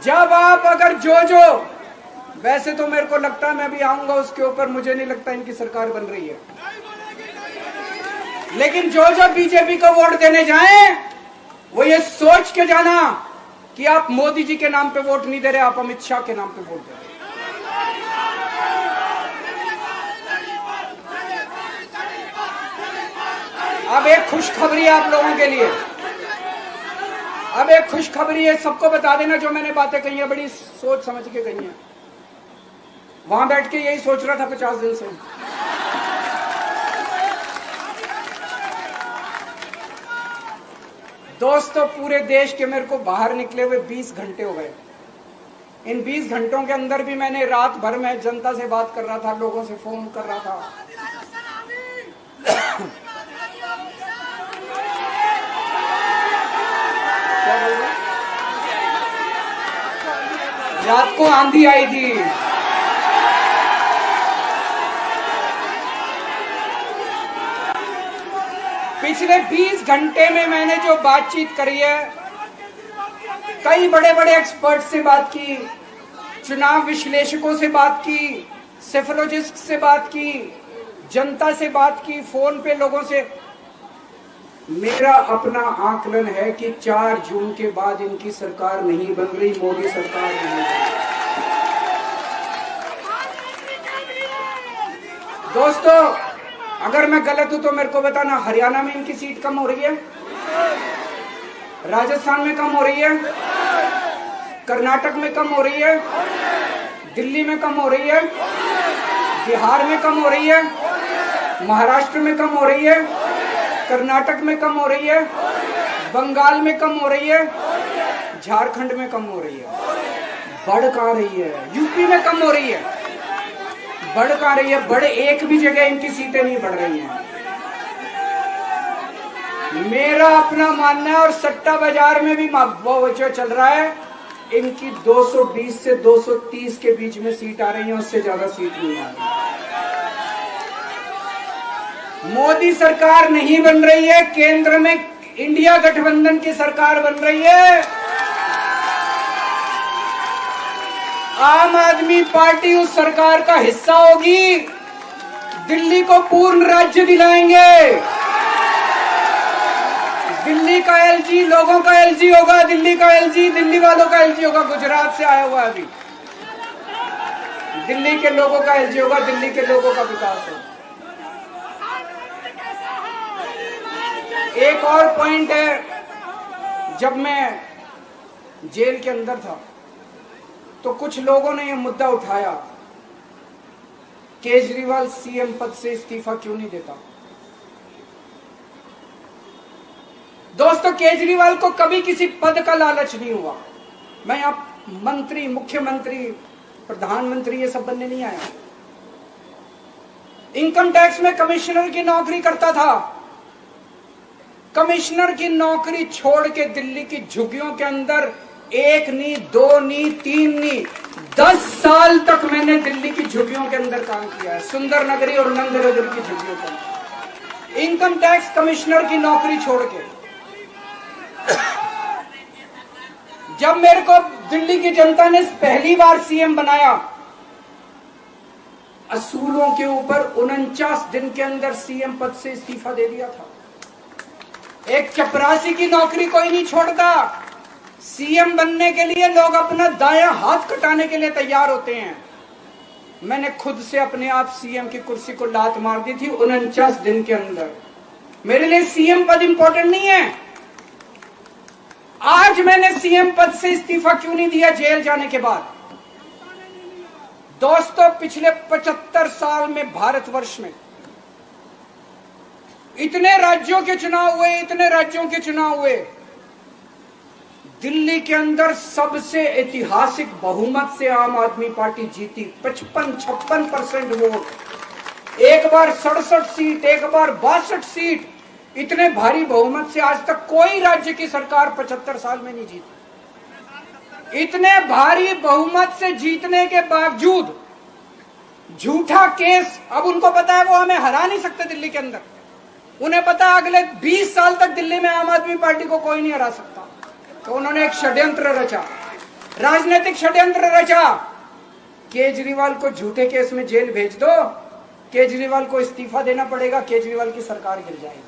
जब आप अगर जो वैसे तो मेरे को लगता है, मैं भी आऊंगा उसके ऊपर, मुझे नहीं लगता इनकी सरकार बन रही है, लेकिन जो बीजेपी को वोट देने जाएं वो ये सोच के जाना कि आप मोदी जी के नाम पे वोट नहीं दे रहे, आप अमित शाह के नाम पे वोट दे रहे। अब एक खुशखबरी है आप लोगों के लिए, अब एक खुशखबरी है, सबको बता देना जो मैंने बातें कही है बड़ी सोच समझ के कही है। वहां बैठ के यही सोच रहा था 50 दिन से। दोस्तों, पूरे देश के मेरे को बाहर निकले हुए 20 घंटे हो गए। इन 20 घंटों के अंदर भी मैंने रात भर में जनता से बात कर रहा था, लोगों से फोन कर रहा था। रात को आंधी आई थी, पिछले 20 घंटे में मैंने जो बातचीत करी है, कई बड़े बड़े एक्सपर्ट से बात की, चुनाव विश्लेषकों से बात की, सेफोलॉजिस्ट से बात की, जनता से बात की, फोन पे लोगों से। मेरा अपना आकलन है कि 4 जून के बाद इनकी सरकार नहीं बन रही, मोदी सरकार नहीं बन रही। दोस्तों, अगर मैं गलत हूं तो मेरे को बताना। हरियाणा में इनकी सीट कम हो रही है, राजस्थान में कम हो रही है, कर्नाटक में कम हो रही है, दिल्ली में कम हो रही है, बिहार में कम हो रही है, महाराष्ट्र में कम हो रही है, कर्नाटक में कम हो रही है, बंगाल में कम हो रही है, झारखंड में कम हो रही है। बढ़ कहां रही है? यूपी में कम हो रही है, बढ़ कहां रही है? बड़े एक भी जगह इनकी सीटें नहीं बढ़ रही हैं। मेरा अपना मानना है, और सट्टा बाजार में भी वो जो चल रहा है, इनकी 220 से 230 के बीच में सीट आ रही है, उससे ज्यादा सीट नहीं आ रही। मोदी सरकार नहीं बन रही है, केंद्र में इंडिया गठबंधन की सरकार बन रही है। आम आदमी पार्टी उस सरकार का हिस्सा होगी। दिल्ली को पूर्ण राज्य दिलाएंगे। दिल्ली का एलजी लोगों का एलजी होगा, दिल्ली का एलजी दिल्ली वालों का एलजी होगा। गुजरात से आया हुआ अभी, दिल्ली के लोगों का एलजी होगा, दिल्ली के लोगों का विकास होगा। एक और पॉइंट है, जब मैं जेल के अंदर था तो कुछ लोगों ने यह मुद्दा उठाया, केजरीवाल सीएम पद से इस्तीफा क्यों नहीं देता। दोस्तों, केजरीवाल को कभी किसी पद का लालच नहीं हुआ। मैं आप मंत्री, मुख्यमंत्री, प्रधानमंत्री ये सब बनने नहीं आया। इनकम टैक्स में कमिश्नर की नौकरी करता था। कमिश्नर की नौकरी छोड़ के दिल्ली की झुग्गियों के अंदर 1 नहीं, 2 नहीं, 3 नहीं, 10 साल तक मैंने दिल्ली की झुग्गियों के अंदर काम किया है, सुंदर नगरी और नंद नगरी की झुग्गियों के अंदर। इनकम टैक्स कमिश्नर की नौकरी छोड़ के जब मेरे को दिल्ली की जनता ने पहली बार सीएम बनाया, असूलों के ऊपर 49 दिन के अंदर सीएम पद से इस्तीफा दे दिया था। एक चपरासी की नौकरी कोई नहीं छोड़ता। सीएम बनने के लिए लोग अपना दायां हाथ कटाने के लिए तैयार होते हैं। मैंने खुद से अपने आप सीएम की कुर्सी को लात मार दी थी 49 दिन के अंदर। मेरे लिए सीएम पद इंपॉर्टेंट नहीं है। आज मैंने सीएम पद से इस्तीफा क्यों नहीं दिया जेल जाने के बाद? दोस्तों, पिछले 75 साल में भारतवर्ष में इतने राज्यों के चुनाव हुए, इतने राज्यों के चुनाव हुए, दिल्ली के अंदर सबसे ऐतिहासिक बहुमत से आम आदमी पार्टी जीती, 55-56% वोट, एक बार 67 सीट, एक बार 62 सीट। इतने भारी बहुमत से आज तक कोई राज्य की सरकार 75 साल में नहीं जीती। इतने भारी बहुमत से जीतने के बावजूद झूठा केस, अब उनको पता है वो हमें हरा नहीं सकते दिल्ली के अंदर। उन्हें पता है अगले 20 साल तक दिल्ली में आम आदमी पार्टी को कोई नहीं हरा सकता। तो उन्होंने एक षड्यंत्र रचा, राजनीतिक षड्यंत्र रचा। केजरीवाल को झूठे केस में जेल भेज दो, केजरीवाल को इस्तीफा देना पड़ेगा, केजरीवाल की सरकार गिर जाएगी।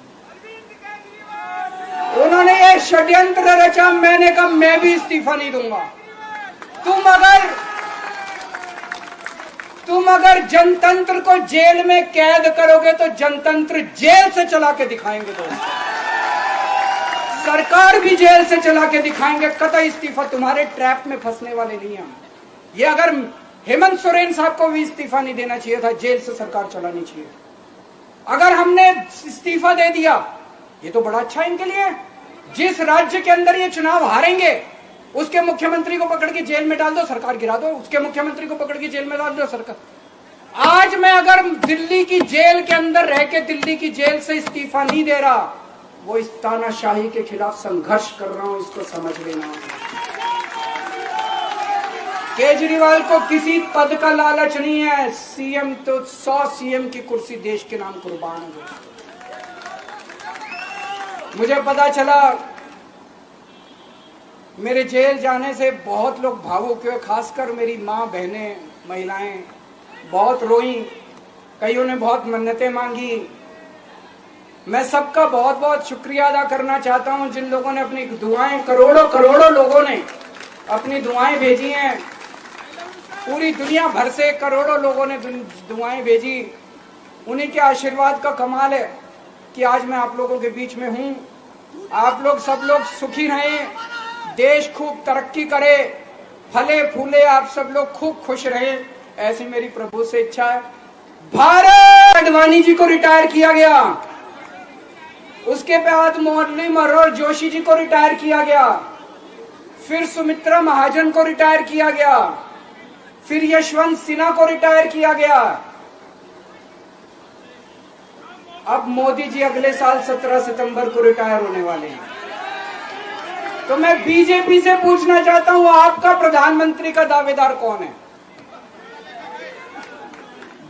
उन्होंने ये षड्यंत्र रचा। मैंने कहा मैं भी इस्तीफा नहीं दूंगा। तुम अगर जनतंत्र को जेल में कैद करोगे तो जनतंत्र जेल से चला के दिखाएंगे। दोस्तों, सरकार भी जेल से चला के दिखाएंगे। कतई इस्तीफा, तुम्हारे ट्रैप में फंसने वाले नहीं हम। ये अगर हेमंत सोरेन साहब को भी इस्तीफा नहीं देना चाहिए था, जेल से सरकार चलानी चाहिए। अगर हमने इस्तीफा दे दिया, ये तो बड़ा अच्छा इनके लिए। जिस राज्य के अंदर ये चुनाव हारेंगे उसके मुख्यमंत्री को पकड़ के जेल में डाल दो, सरकार गिरा दो। उसके मुख्यमंत्री को पकड़ के जेल में डाल दो, सरकार। आज मैं अगर दिल्ली की जेल के अंदर रह के दिल्ली की जेल से इस्तीफा नहीं दे रहा, वो इस तानाशाही के खिलाफ संघर्ष कर रहा हूं, इसको समझ लेना। केजरीवाल को किसी पद का लालच नहीं है। सीएम तो 100 सीएम की कुर्सी देश के नाम कुर्बान हो। मुझे पता चला मेरे जेल जाने से बहुत लोग भावुक हुए, खासकर मेरी माँ, बहनें, महिलाएं बहुत रोई। कईयों ने बहुत मन्नतें मांगी। मैं सबका बहुत बहुत शुक्रिया अदा करना चाहता हूं जिन लोगों ने अपनी दुआएं, करोड़ों लोगों ने अपनी दुआएं भेजी हैं। पूरी दुनिया भर से करोड़ों लोगों ने दुआएं भेजी। उन्हीं के आशीर्वाद का कमाल है कि आज मैं आप लोगों के बीच में हूं। आप लोग सब लोग सुखी रहें, देश खूब तरक्की करे, फले फूले, आप सब लोग खूब खुश रहें, ऐसी मेरी प्रभु से इच्छा है। भारत आडवाणी जी को रिटायर किया गया, उसके बाद मुरली मनोहर जोशी जी को रिटायर किया गया, फिर सुमित्रा महाजन को रिटायर किया गया, फिर यशवंत सिन्हा को रिटायर किया गया। अब मोदी जी अगले साल 17 सितंबर को रिटायर होने वाले हैं। तो मैं बीजेपी से पूछना चाहता हूं, आपका प्रधानमंत्री का दावेदार कौन है?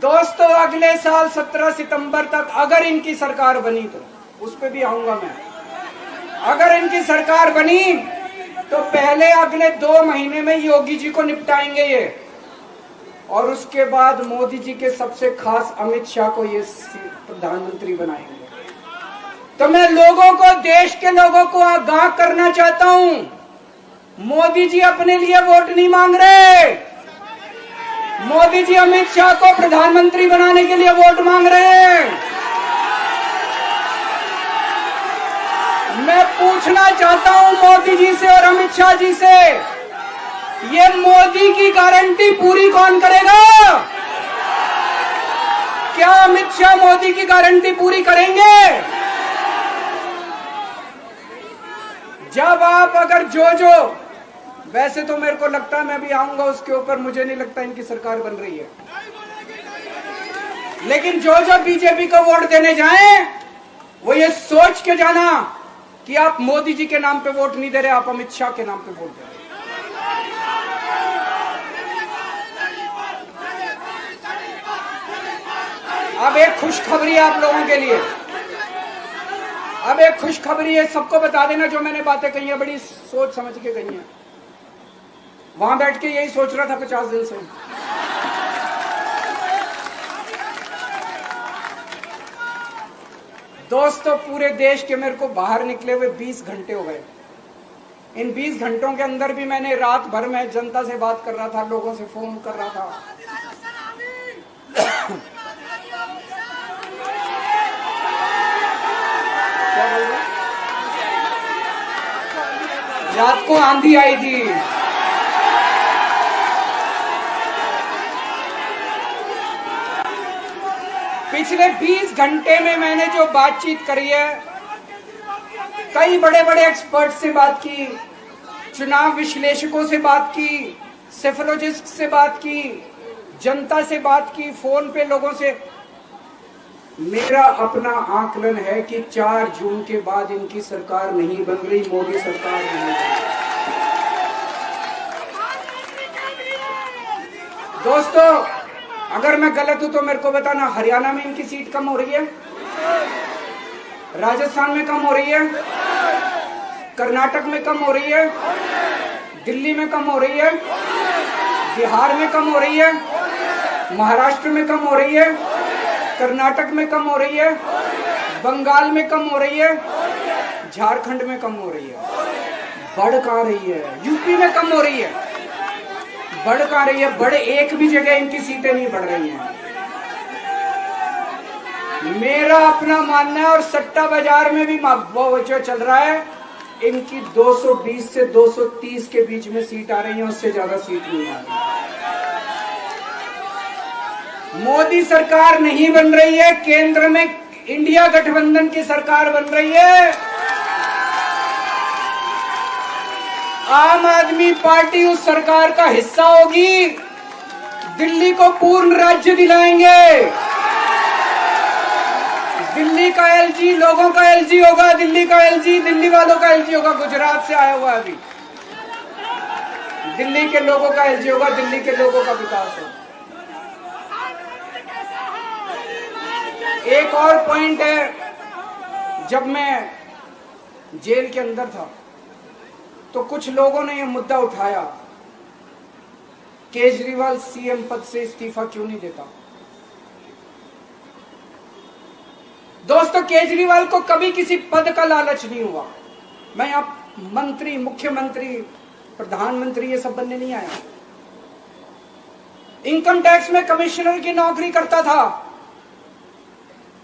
दोस्तों, अगले साल 17 सितंबर तक अगर इनकी सरकार बनी, तो उस पे भी आऊंगा मैं। अगर इनकी सरकार बनी तो पहले अगले 2 महीने में योगी जी को निपटाएंगे ये, और उसके बाद मोदी जी के सबसे खास अमित शाह को ये प्रधानमंत्री बनाएंगे। तो मैं लोगों को, देश के लोगों को आगाह करना चाहता हूं, मोदी जी अपने लिए वोट नहीं मांग रहे। मोदी जी अमित शाह को प्रधानमंत्री बनाने के लिए वोट मांग रहे हैं। मैं पूछना चाहता हूं मोदी जी से और अमित शाह जी से, ये मोदी की गारंटी पूरी कौन करेगा? क्या अमित शाह मोदी की गारंटी पूरी करेंगे? जब आप अगर जो वैसे तो मेरे को लगता है मैं भी आऊंगा उसके ऊपर, मुझे नहीं लगता इनकी सरकार बन रही है, लेकिन जो बीजेपी को वोट देने जाएं वो ये सोच के जाना कि आप मोदी जी के नाम पे वोट नहीं दे रहे, आप अमित शाह के नाम पे वोट दे रहे। अब एक खुशखबरी है आप लोगों के लिए, अब एक खुशखबरी है। सबको बता देना जो मैंने बातें कही है, बड़ी सोच समझ के कही है। वहां बैठ के यही सोच रहा था 50 दिन से। दोस्तों, पूरे देश के मेरे को बाहर निकले हुए 20 घंटे हो गए। इन 20 घंटों के अंदर भी मैंने रात भर में जनता से बात कर रहा था, लोगों से फोन कर रहा था। रात को आंधी आई थी, पिछले 20 घंटे में मैंने जो बातचीत करी है, कई बड़े बड़े एक्सपर्ट से बात की, चुनाव विश्लेषकों से बात की, सेफोलॉजिस्ट से बात की, जनता से बात की, फोन पे लोगों से। मेरा अपना आकलन है कि 4 जून के बाद इनकी सरकार नहीं बन रही, मोदी सरकार नहीं बन रही। दोस्तों, अगर मैं गलत हूं तो मेरे को बताना। हरियाणा में इनकी सीट कम हो रही है, राजस्थान में कम हो रही है, कर्नाटक में कम हो रही है, दिल्ली में कम हो रही है, बिहार में कम हो रही है, महाराष्ट्र में कम हो रही है, कर्नाटक में कम हो रही है, बंगाल में कम हो रही है, झारखंड में कम हो रही है। बढ़ कहां रही है? यूपी में कम हो रही है, बढ़ कहां रही है? बड़े एक भी जगह इनकी सीटें नहीं बढ़ रही हैं। मेरा अपना मानना है, और सट्टा बाजार में भी वो जो चल रहा है, इनकी 220 से 230 के बीच में सीट आ रही है, उससे ज्यादा सीट नहीं आ रही। मोदी सरकार नहीं बन रही है, केंद्र में इंडिया गठबंधन की सरकार बन रही है। आम आदमी पार्टी उस सरकार का हिस्सा होगी। दिल्ली को पूर्ण राज्य दिलाएंगे। दिल्ली का एलजी लोगों का एलजी होगा, दिल्ली का एलजी दिल्ली वालों का एलजी होगा। गुजरात से आया हुआ अभी, दिल्ली के लोगों का एलजी होगा, दिल्ली के लोगों का विकास होगा। एक और पॉइंट है, जब मैं जेल के अंदर था तो कुछ लोगों ने यह मुद्दा उठाया, केजरीवाल सीएम पद से इस्तीफा क्यों नहीं देता। दोस्तों, केजरीवाल को कभी किसी पद का लालच नहीं हुआ। मैं यहां मंत्री, मुख्यमंत्री, प्रधानमंत्री ये सब बनने नहीं आया। इनकम टैक्स में कमिश्नर की नौकरी करता था।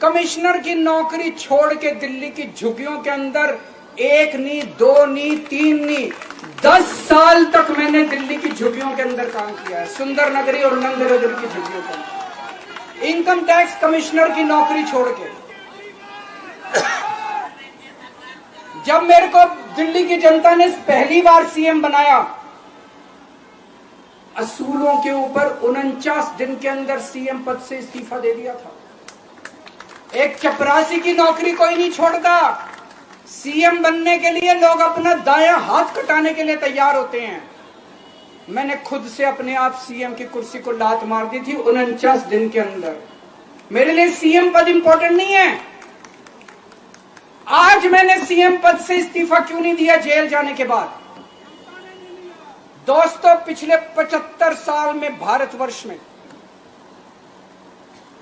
कमिश्नर की नौकरी छोड़ के दिल्ली की झुग्गियों के अंदर 1 नहीं, 2 नहीं, 3 नहीं, 10 साल तक मैंने दिल्ली की झुग्गियों के अंदर काम किया है, सुंदर नगरी और नंद नगरी की झुग्गियों के अंदर। इनकम टैक्स कमिश्नर की नौकरी छोड़ के जब मेरे को दिल्ली की जनता ने पहली बार सीएम बनाया, असूलों के ऊपर 49 दिन के अंदर सीएम पद से इस्तीफा दे दिया था। एक चपरासी की नौकरी कोई नहीं छोड़ता। सीएम बनने के लिए लोग अपना दायां हाथ कटाने के लिए तैयार होते हैं। मैंने खुद से अपने आप सीएम की कुर्सी को लात मार दी थी 49 दिन के अंदर। मेरे लिए सीएम पद इंपॉर्टेंट नहीं है। आज मैंने सीएम पद से इस्तीफा क्यों नहीं दिया जेल जाने के बाद? दोस्तों, पिछले 75 साल में भारतवर्ष में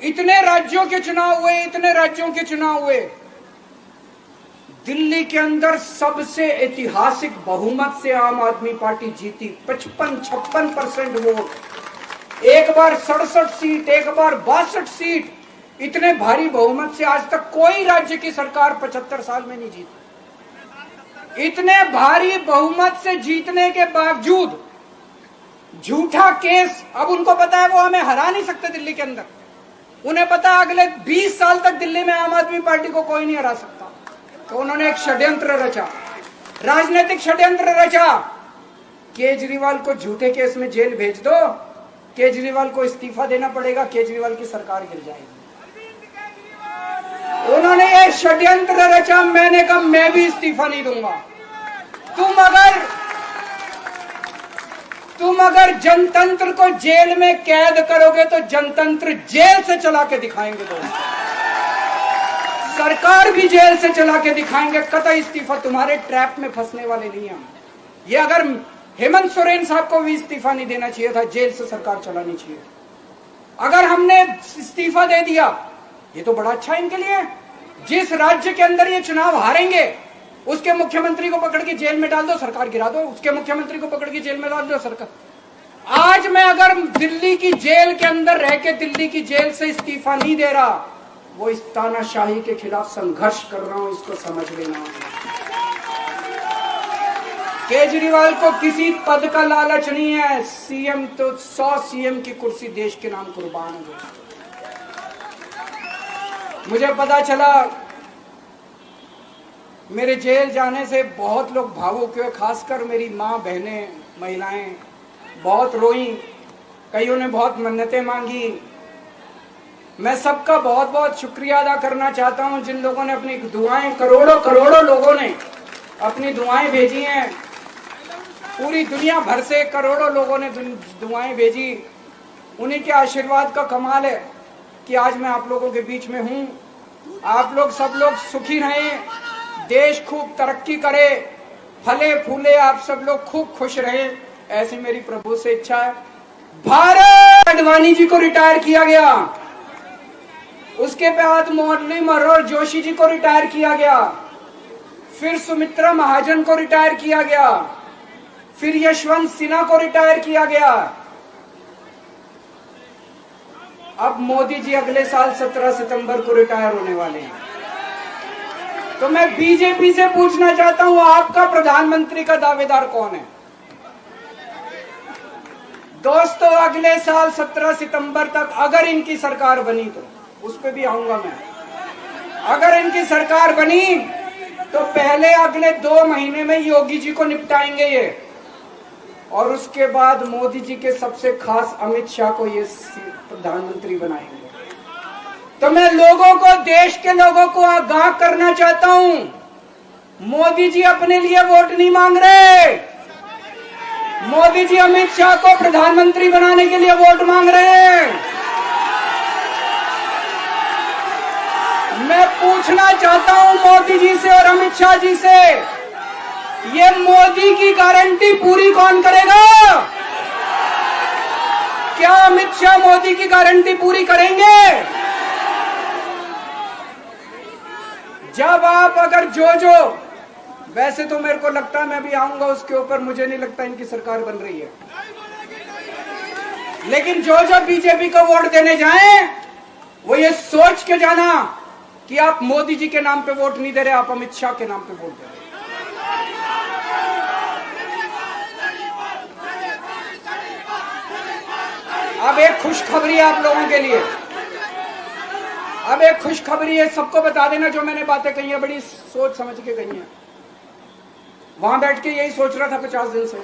इतने राज्यों के चुनाव हुए, इतने राज्यों के चुनाव हुए, दिल्ली के अंदर सबसे ऐतिहासिक बहुमत से आम आदमी पार्टी जीती। 55-56% वोट, एक बार 67 सीट, एक बार 62 सीट। इतने भारी बहुमत से आज तक कोई राज्य की सरकार 75 साल में नहीं जीती। इतने भारी बहुमत से जीतने के बावजूद झूठा केस, अब उनको पता है वो हमें हरा नहीं सकते दिल्ली के अंदर। उन्हें पता है अगले 20 साल तक दिल्ली में आम आदमी पार्टी को कोई नहीं हरा सकता। तो उन्होंने एक षड्यंत्र रचा, राजनीतिक षड्यंत्र रचा। केजरीवाल को झूठे केस में जेल भेज दो, केजरीवाल को इस्तीफा देना पड़ेगा, केजरीवाल की सरकार गिर जाएगी। उन्होंने ये षड्यंत्र रचा। मैंने कहा मैं भी इस्तीफा नहीं दूंगा। तुम अगर जनतंत्र को जेल में कैद करोगे तो जनतंत्र जेल से चला के दिखाएंगे। दोस्तों, सरकार भी जेल से चला के दिखाएंगे। कतई इस्तीफा, तुम्हारे ट्रैप में फंसने वाले नहीं हम। ये अगर हेमंत सोरेन साहब को भी इस्तीफा नहीं देना चाहिए था, जेल से सरकार चलानी चाहिए। अगर हमने इस्तीफा दे दिया, ये तो बड़ा अच्छा इनके लिए। जिस राज्य के अंदर ये चुनाव हारेंगे उसके मुख्यमंत्री को पकड़ के जेल में डाल दो, सरकार गिरा दो। उसके मुख्यमंत्री को पकड़ के जेल में डाल दो, सरकार। आज मैं अगर दिल्ली की जेल के अंदर रह के दिल्ली की जेल से इस्तीफा नहीं दे रहा, वो इस तानाशाही के खिलाफ संघर्ष कर रहा हूं, इसको समझ लेना। केजरीवाल को किसी पद का लालच नहीं है। सीएम तो 100 सीएम की कुर्सी देश के नाम कुर्बान है। मुझे पता चला मेरे जेल जाने से बहुत लोग भावुक हुए, खासकर मेरी माँ, बहनें, महिलाएं बहुत रोई, कईयों ने बहुत मन्नतें मांगी। मैं सबका बहुत बहुत शुक्रिया अदा करना चाहता हूं जिन लोगों ने अपनी दुआएं, करोड़ों करोड़ों लोगों ने अपनी दुआएं भेजी हैं। पूरी दुनिया भर से करोड़ों लोगों ने दुआएं भेजी। उन्हीं के आशीर्वाद का कमाल है कि आज मैं आप लोगों के बीच में हूं। आप लोग सब लोग सुखी रहें, देश खूब तरक्की करे, फले फूले, आप सब लोग खूब खुश रहें, ऐसी मेरी प्रभु से इच्छा है। भारत आडवाणी जी को रिटायर किया गया, उसके बाद मुरली मनोहर जोशी जी को रिटायर किया गया, फिर सुमित्रा महाजन को रिटायर किया गया, फिर यशवंत सिन्हा को रिटायर किया गया। अब मोदी जी अगले साल 17 सितंबर को रिटायर होने वाले हैं। तो मैं बीजेपी से पूछना चाहता हूं, आपका प्रधानमंत्री का दावेदार कौन है? दोस्तों, अगले साल 17 सितंबर तक अगर इनकी सरकार बनी, तो उस पर भी आऊंगा मैं, अगर इनकी सरकार बनी तो पहले अगले 2 महीने में योगी जी को निपटाएंगे ये, और उसके बाद मोदी जी के सबसे खास अमित शाह को ये प्रधानमंत्री बनाएंगे। तो मैं लोगों को, देश के लोगों को आगाह करना चाहता हूं, मोदी जी अपने लिए वोट नहीं मांग रहे, मोदी जी अमित शाह को प्रधानमंत्री बनाने के लिए वोट मांग रहे हैं। मैं पूछना चाहता हूं मोदी जी से और अमित शाह जी से, ये मोदी की गारंटी पूरी कौन करेगा? क्या अमित शाह मोदी की गारंटी पूरी करेंगे? जब आप अगर जो वैसे तो मेरे को लगता है, मैं भी आऊंगा उसके ऊपर, मुझे नहीं लगता इनकी सरकार बन रही है, लेकिन जो बीजेपी को वोट देने जाएं वो ये सोच के जाना कि आप मोदी जी के नाम पे वोट नहीं दे रहे, आप अमित शाह के नाम पे वोट दे रहे। अब एक खुशखबरी आप लोगों के लिए, अब एक खुशखबरी है, सबको बता देना जो मैंने बातें कही है, बड़ी सोच समझ के कही है। वहां बैठ के यही सोच रहा था 50 दिन से।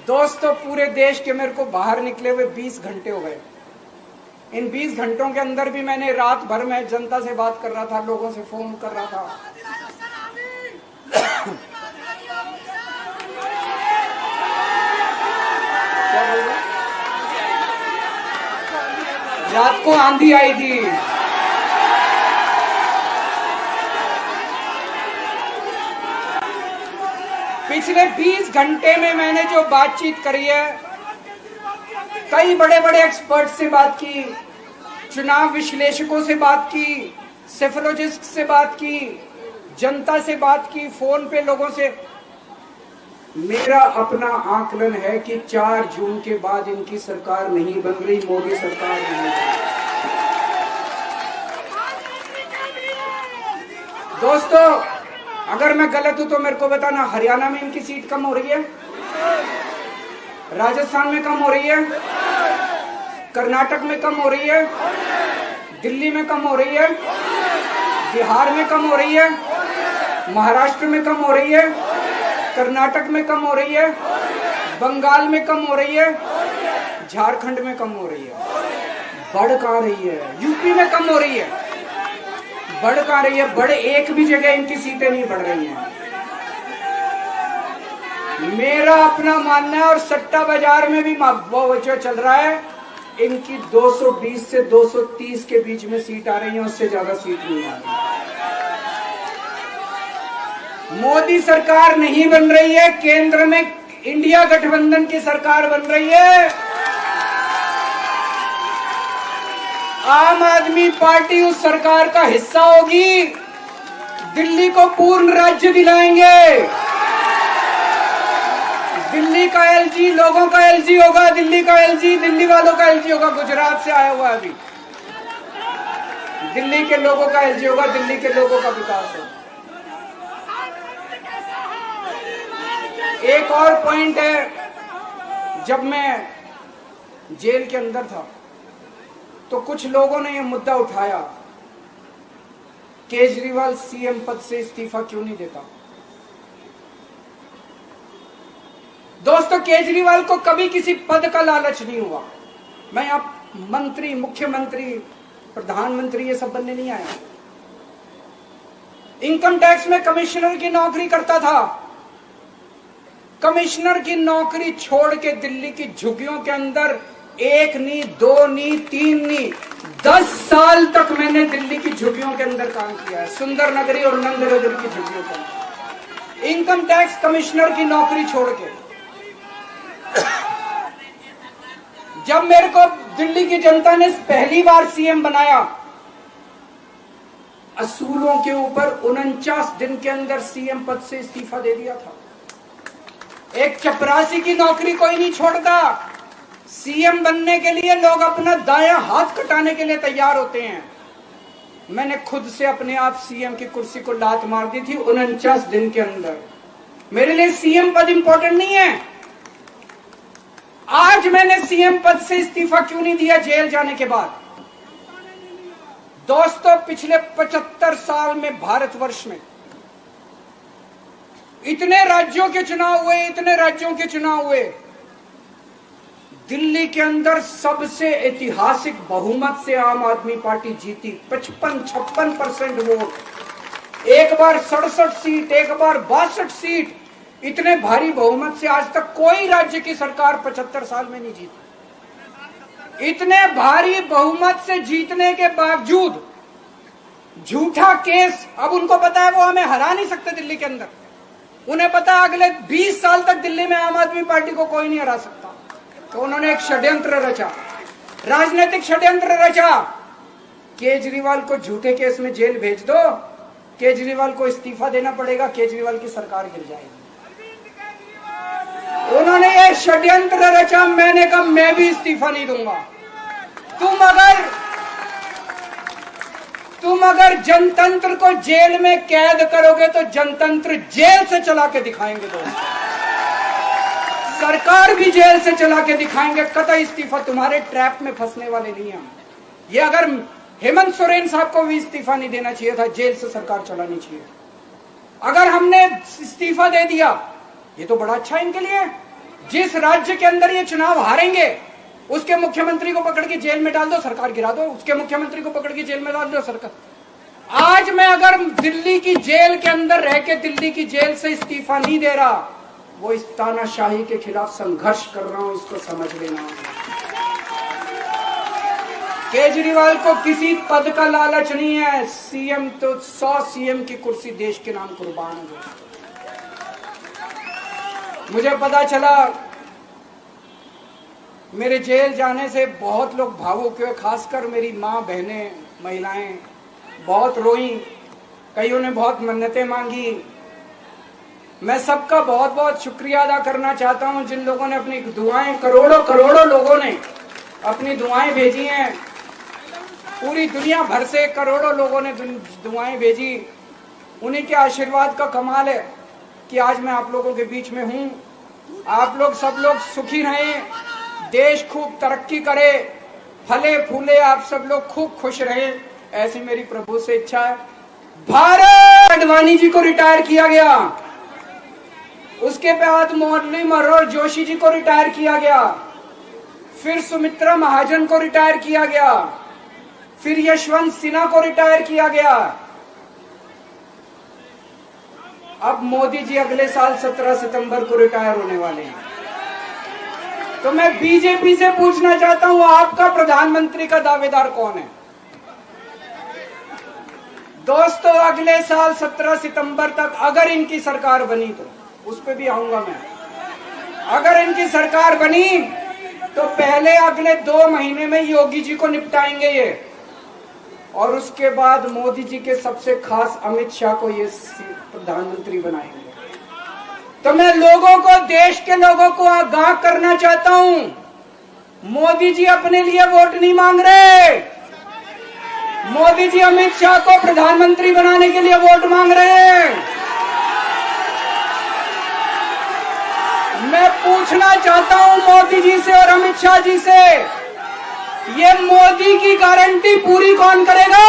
दोस्तों, पूरे देश के मेरे को बाहर निकले हुए 20 घंटे हो गए। इन 20 घंटों के अंदर भी मैंने रात भर में जनता से बात कर रहा था, लोगों से फोन कर रहा था। रात को आंधी आई थी, पिछले 20 घंटे में मैंने जो बातचीत करी है, कई बड़े बड़े एक्सपर्ट से बात की, चुनाव विश्लेषकों से बात की, सेफोलॉजिस्ट से बात की, जनता से बात की, फोन पे लोगों से। मेरा अपना आकलन है कि 4 जून के बाद इनकी सरकार नहीं बन रही, मोदी सरकार नहीं बन रही। दोस्तों, अगर मैं गलत हूं तो मेरे को बताना, हरियाणा में इनकी सीट कम हो रही है, राजस्थान में कम हो रही है, कर्नाटक में कम हो रही है, दिल्ली में कम हो रही है, बिहार में कम हो रही है, महाराष्ट्र में कम हो रही है, कर्नाटक में कम हो रही है, बंगाल में कम हो रही है, झारखंड में कम हो रही है। बढ़ कहां रही है? यूपी में कम हो रही है, बढ़ कहां रही है? बड़े एक भी जगह इनकी सीटें नहीं बढ़ रही हैं। मेरा अपना मानना है, और सट्टा बाजार में भी वो जो चल रहा है, इनकी 220 से 230 के बीच में सीट आ रही है, उससे ज्यादा सीट नहीं आ रही। मोदी सरकार नहीं बन रही है, केंद्र में इंडिया गठबंधन की सरकार बन रही है। आम आदमी पार्टी उस सरकार का हिस्सा होगी, दिल्ली को पूर्ण राज्य दिलाएंगे। दिल्ली का एलजी लोगों का एलजी होगा, दिल्ली का एलजी दिल्ली वालों का एलजी होगा। गुजरात से आया हुआ है अभी, दिल्ली के लोगों का एलजी होगा, दिल्ली के लोगों का विकास होगा। एक और पॉइंट है, जब मैं जेल के अंदर था, तो कुछ लोगों ने यह मुद्दा उठाया, केजरीवाल सीएम पद से इस्तीफा क्यों नहीं देता। दोस्तों, केजरीवाल को कभी किसी पद का लालच नहीं हुआ। मैं आप मंत्री, मुख्यमंत्री, प्रधानमंत्री ये सब बनने नहीं आया। इनकम टैक्स में कमिश्नर की नौकरी करता था। कमिश्नर की नौकरी छोड़ के दिल्ली की झुग्गियों के अंदर 1 नहीं, 2 नहीं, 3 नहीं, 10 साल तक मैंने दिल्ली की झुग्गियों के अंदर काम किया है, सुंदर नगरी और नंद नगर की झुग्गियों के अंदर, इनकम टैक्स कमिश्नर की नौकरी छोड़ के। जब मेरे को दिल्ली की जनता ने पहली बार सीएम बनाया, असूलों के ऊपर 49 दिन के अंदर सीएम पद से इस्तीफा दे दिया था। एक चपरासी की नौकरी कोई नहीं छोड़ता। सीएम बनने के लिए लोग अपना दायां हाथ कटाने के लिए तैयार होते हैं। मैंने खुद से अपने आप सीएम की कुर्सी को लात मार दी थी 49 दिन के अंदर। मेरे लिए सीएम पद इंपॉर्टेंट नहीं है। आज मैंने सीएम पद से इस्तीफा क्यों नहीं दिया जेल जाने के बाद? दोस्तों, पिछले 75 साल में भारतवर्ष में इतने राज्यों के चुनाव हुए, इतने राज्यों के चुनाव हुए, दिल्ली के अंदर सबसे ऐतिहासिक बहुमत से आम आदमी पार्टी जीती। 55-56% वोट, एक बार 67 सीट, एक बार 62 सीट। इतने भारी बहुमत से आज तक कोई राज्य की सरकार 75 साल में नहीं जीती। इतने भारी बहुमत से जीतने के बावजूद झूठा केस, अब उनको पता है वो हमें हरा नहीं सकते दिल्ली के अंदर। उन्हें पता है अगले 20 साल तक दिल्ली में आम आदमी पार्टी को कोई नहीं हरा सकता। तो उन्होंने एक षड्यंत्र रचा, राजनीतिक षड्यंत्र रचा। केजरीवाल को झूठे केस में जेल भेज दो, केजरीवाल को इस्तीफा देना पड़ेगा, केजरीवाल की सरकार गिर जाएगी। उन्होंने ये षड्यंत्र रचा। मैंने कहा मैं भी इस्तीफा नहीं दूंगा। तुम अगर जनतंत्र को जेल में कैद करोगे तो जनतंत्र जेल से चला के दिखाएंगे। दोस्तों, सरकार भी जेल से चला के दिखाएंगे। कतई इस्तीफा, तुम्हारे ट्रैप में फंसने वाले नहीं हम। ये अगर हेमंत सोरेन साहब को भी इस्तीफा नहीं देना चाहिए था, जेल से सरकार चलानी चाहिए। अगर हमने इस्तीफा दे दिया, ये तो बड़ा अच्छा इनके लिए। जिस राज्य के अंदर ये चुनाव हारेंगे उसके मुख्यमंत्री को पकड़ के जेल में डाल दो, सरकार गिरा दो। उसके मुख्यमंत्री को पकड़ के जेल में डाल दो, सरकार। आज मैं अगर दिल्ली की जेल के अंदर रह के दिल्ली की जेल से इस्तीफा नहीं दे रहा, वो इस तानाशाही के खिलाफ संघर्ष कर रहा हूं, इसको समझ लेना। केजरीवाल को किसी पद का लालच नहीं है। सीएम तो 100 सीएम की कुर्सी देश के नाम कुर्बान है। मुझे पता चला, मेरे जेल जाने से बहुत लोग भावुक हुए, खासकर मेरी माँ, बहनें, महिलाएं बहुत रोई। कईयों ने बहुत मन्नतें मांगी। मैं सबका बहुत बहुत शुक्रिया अदा करना चाहता हूं जिन लोगों ने अपनी दुआएं, करोड़ों लोगों ने अपनी दुआएं भेजी हैं। पूरी दुनिया भर से करोड़ों लोगों ने दुआएं भेजी। उन्हीं के आशीर्वाद का कमाल है कि आज मैं आप लोगों के बीच में हूं। आप लोग सब लोग सुखी रहें, देश खूब तरक्की करे, फले फूले, आप सब लोग खूब खुश रहें, ऐसी मेरी प्रभु से इच्छा है। भारत आडवाणी जी को रिटायर किया गया, उसके बाद मुरली मनोहर जोशी जी को रिटायर किया गया, फिर सुमित्रा महाजन को रिटायर किया गया, फिर यशवंत सिन्हा को रिटायर किया गया। अब मोदी जी अगले साल 17 सितंबर को रिटायर होने वाले हैं। तो मैं बीजेपी से पूछना चाहता हूं, आपका प्रधानमंत्री का दावेदार कौन है? दोस्तों, अगले साल 17 सितंबर तक अगर इनकी सरकार बनी, तो उस पर भी आऊंगा मैं। अगर इनकी सरकार बनी तो पहले अगले 2 महीने में योगी जी को निपटाएंगे ये, और उसके बाद मोदी जी के सबसे खास अमित शाह को ये प्रधानमंत्री बनाएंगे। तो मैं लोगों को, देश के लोगों को आगाह करना चाहता हूं, मोदी जी अपने लिए वोट नहीं मांग रहे। मोदी जी अमित शाह को प्रधानमंत्री बनाने के लिए वोट मांग रहे हैं। मैं पूछना चाहता हूं मोदी जी से और अमित शाह जी से, ये मोदी की गारंटी पूरी कौन करेगा?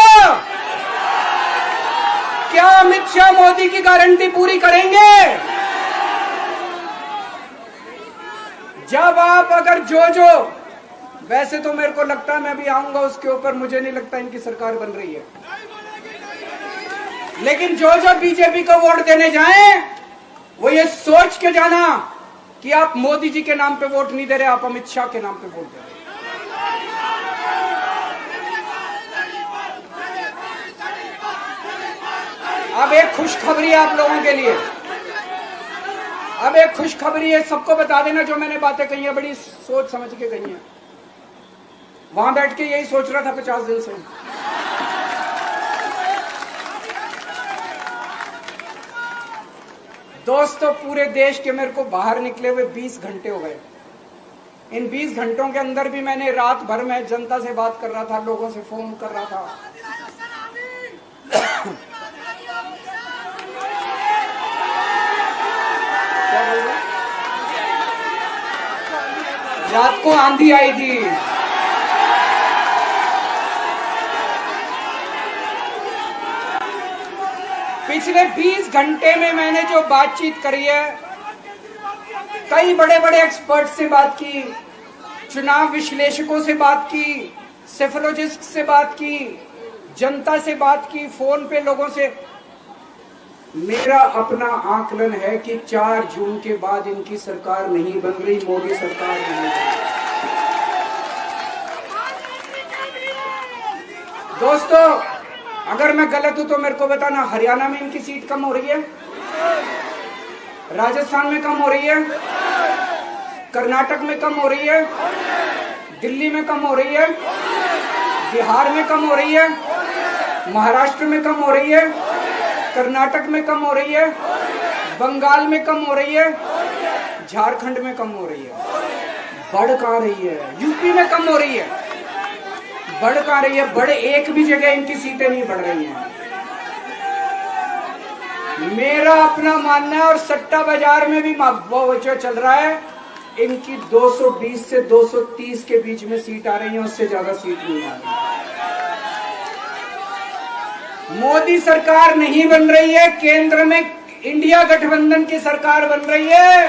क्या अमित शाह मोदी की गारंटी पूरी करेंगे? जब आप अगर जो वैसे तो मेरे को लगता है, मैं भी आऊंगा उसके ऊपर, मुझे नहीं लगता इनकी सरकार बन रही है, लेकिन जो बीजेपी को वोट देने जाएं वो ये सोच के जाना कि आप मोदी जी के नाम पे वोट नहीं दे रहे, आप अमित शाह के नाम पे वोट दे रहे। अब एक खुशखबरी है आप लोगों के लिए, अब एक खुशखबरी है, सबको बता देना जो मैंने बातें कही है बड़ी सोच समझ के कही है। वहां बैठ के यही सोच रहा था 50 दिन से। दोस्तों, पूरे देश के मेरे को बाहर निकले हुए 20 घंटे हो गए। इन 20 घंटों के अंदर भी मैंने रात भर में जनता से बात कर रहा था, लोगों से फोन कर रहा था। क्या बोल रहे? रात को आंधी आई थी, पिछले 20 घंटे में मैंने जो बातचीत करी है, कई बड़े बड़े एक्सपर्ट से बात की, चुनाव विश्लेषकों से बात की, सेफोलॉजिस्ट से बात की, जनता से बात की, फोन पे लोगों से। मेरा अपना आकलन है कि 4 जून के बाद इनकी सरकार नहीं बन रही, मोदी सरकार नहीं बन रही। दोस्तों, अगर मैं गलत हूं तो मेरे को बताना। हरियाणा में इनकी सीट कम हो रही है, राजस्थान में कम हो रही है, कर्नाटक में कम हो रही है, दिल्ली में कम हो रही है, बिहार में कम हो रही है, महाराष्ट्र में कम हो रही है, कर्नाटक में कम हो रही है, बंगाल में कम हो रही है, झारखंड में कम हो रही है। बढ़ कहां रही है? यूपी में कम हो रही है, बढ़ कहां रही है? बड़े एक भी जगह इनकी सीटें नहीं बढ़ रही हैं। मेरा अपना मानना है, और सट्टा बाजार में भी जो चल रहा है, इनकी 220 से 230 के बीच में सीट आ रही है, उससे ज्यादा सीट नहीं आ रही। मोदी सरकार नहीं बन रही है, केंद्र में इंडिया गठबंधन की सरकार बन रही है।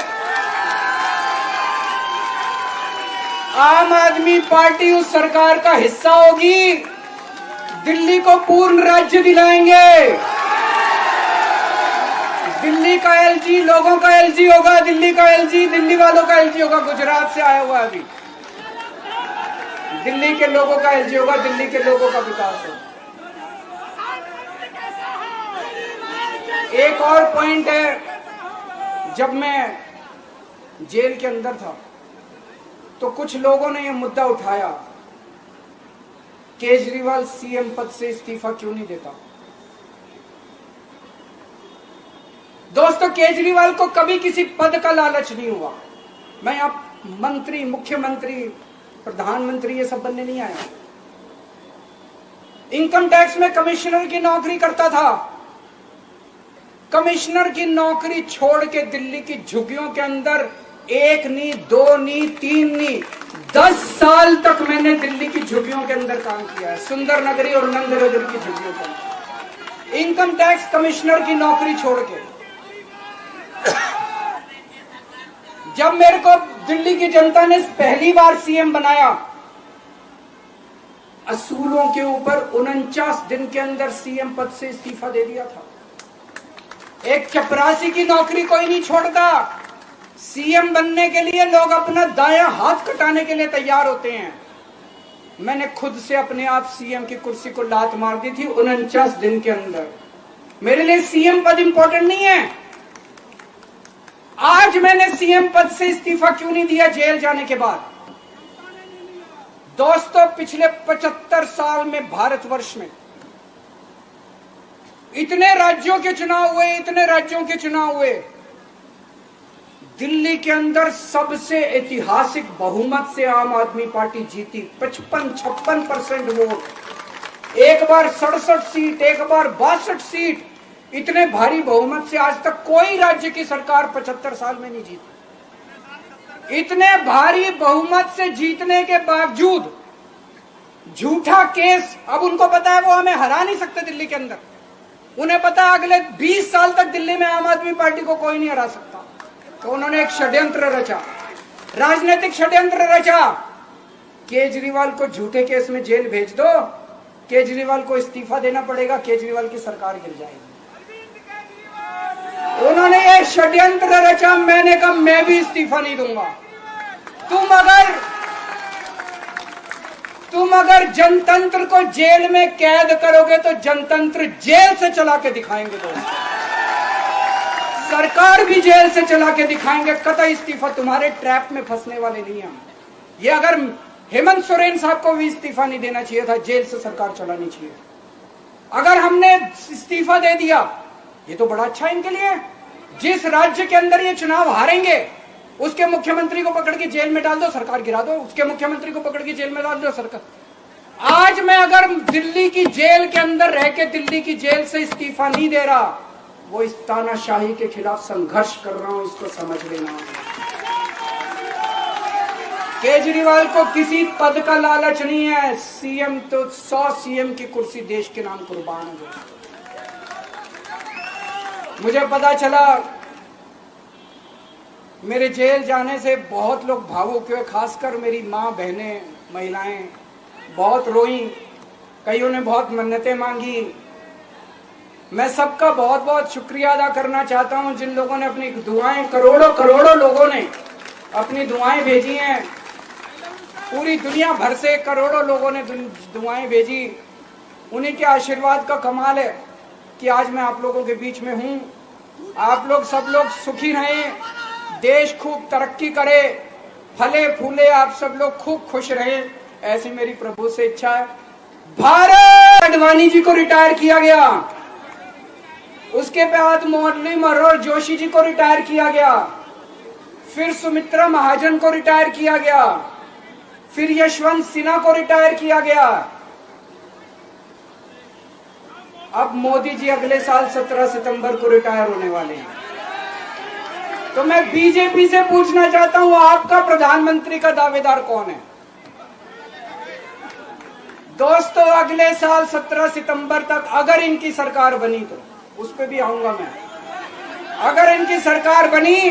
आम आदमी पार्टी उस सरकार का हिस्सा होगी। दिल्ली को पूर्ण राज्य दिलाएंगे। दिल्ली का एलजी लोगों का एलजी होगा, दिल्ली का एलजी दिल्ली वालों का एलजी होगा। गुजरात से आया हुआ है अभी, दिल्ली के लोगों का एलजी होगा, दिल्ली के लोगों का विकास होगा। एक और पॉइंट है, जब मैं जेल के अंदर था तो कुछ लोगों ने यह मुद्दा उठाया, केजरीवाल सीएम पद से इस्तीफा क्यों नहीं देता। दोस्तों, केजरीवाल को कभी किसी पद का लालच नहीं हुआ। मैं आप मंत्री, मुख्यमंत्री, प्रधानमंत्री ये सब बनने नहीं आया। इनकम टैक्स में कमिश्नर की नौकरी करता था। कमिश्नर की नौकरी छोड़ के दिल्ली की झुग्गियों के अंदर 1 नहीं, 2 नहीं, 3 नहीं, 10 साल तक मैंने दिल्ली की झुग्गियों के अंदर काम किया है, सुंदर नगरी और नंद नगरी की झुग्गियों के अंदर। इनकम टैक्स कमिश्नर की नौकरी छोड़ के जब मेरे को दिल्ली की जनता ने पहली बार सीएम बनाया, असूलों के ऊपर 49 दिन के अंदर सीएम पद से इस्तीफा दे दिया था। एक चपरासी की नौकरी कोई नहीं छोड़ता। सीएम बनने के लिए लोग अपना दायां हाथ कटाने के लिए तैयार होते हैं। मैंने खुद से अपने आप सीएम की कुर्सी को लात मार दी थी 49 दिन के अंदर। मेरे लिए सीएम पद इंपॉर्टेंट नहीं है। आज मैंने सीएम पद से इस्तीफा क्यों नहीं दिया जेल जाने के बाद? दोस्तों, पिछले 75 साल में भारतवर्ष में इतने राज्यों के चुनाव हुए, इतने राज्यों के चुनाव हुए, दिल्ली के अंदर सबसे ऐतिहासिक बहुमत से आम आदमी पार्टी जीती। 55-56% वोट, एक बार 67 सीट, एक बार 62 सीट। इतने भारी बहुमत से आज तक कोई राज्य की सरकार 75 साल में नहीं जीती। इतने भारी बहुमत से जीतने के बावजूद झूठा केस, अब उनको पता है वो हमें हरा नहीं सकते दिल्ली के अंदर। उन्हें पता है अगले 20 साल तक दिल्ली में आम आदमी पार्टी को कोई नहीं हरा सकता। तो उन्होंने एक षड्यंत्र रचा, राजनीतिक षड्यंत्र रचा। केजरीवाल को झूठे केस में जेल भेज दो, केजरीवाल को इस्तीफा देना पड़ेगा, केजरीवाल की सरकार गिर जाएगी। उन्होंने ये षड्यंत्र रचा। मैंने कहा मैं भी इस्तीफा नहीं दूंगा। तुम अगर जनतंत्र को जेल में कैद करोगे तो जनतंत्र जेल से चला के दिखाएंगे। दोस्त, सरकार भी जेल से चला के दिखाएंगे। कतई इस्तीफा, तुम्हारे ट्रैप में फंसने वाले नहीं हम। ये अगर हेमंत सोरेन साहब को भी इस्तीफा नहीं देना चाहिए था, जेल से सरकार चलानी चाहिए। अगर हमने इस्तीफा दे दिया, ये तो बड़ा अच्छा इनके लिए। जिस राज्य के अंदर ये चुनाव हारेंगे उसके मुख्यमंत्री को पकड़ के जेल में डाल दो, सरकार गिरा दो। उसके मुख्यमंत्री को पकड़ के जेल में डाल दो, सरकार। आज मैं अगर दिल्ली की जेल के अंदर रह के दिल्ली की जेल से इस्तीफा नहीं दे रहा, वो इस तानाशाही के खिलाफ संघर्ष कर रहा हूं, इसको समझ लेना। केजरीवाल को किसी पद का लालच नहीं है। सीएम तो 100 सीएम की कुर्सी देश के नाम कुर्बान है। मुझे पता चला मेरे जेल जाने से बहुत लोग भावुक हुए, खासकर मेरी माँ, बहनें, महिलाएं बहुत रोई। कईयों ने बहुत मन्नतें मांगी। मैं सबका बहुत बहुत शुक्रिया अदा करना चाहता हूं जिन लोगों ने अपनी दुआएं, करोड़ों लोगों ने अपनी दुआएं भेजी हैं। पूरी दुनिया भर से करोड़ों लोगों ने दुआएं भेजी। उन्हीं के आशीर्वाद का कमाल है कि आज मैं आप लोगों के बीच में हूं। आप लोग सब लोग सुखी रहें, देश खूब तरक्की करे, फले फूले, आप सब लोग खूब खुश रहें, ऐसी मेरी प्रभु से इच्छा है। भारत आडवाणी जी को रिटायर किया गया, उसके बाद मुरली मनोहर जोशी जी को रिटायर किया गया, फिर सुमित्रा महाजन को रिटायर किया गया, फिर यशवंत सिन्हा को रिटायर किया गया। अब मोदी जी अगले साल 17 सितंबर को रिटायर होने वाले हैं। तो मैं बीजेपी से पूछना चाहता हूं, आपका प्रधानमंत्री का दावेदार कौन है? दोस्तों, अगले साल 17 सितंबर तक अगर इनकी सरकार बनी, तो उस पर भी आऊंगा मैं। अगर इनकी सरकार बनी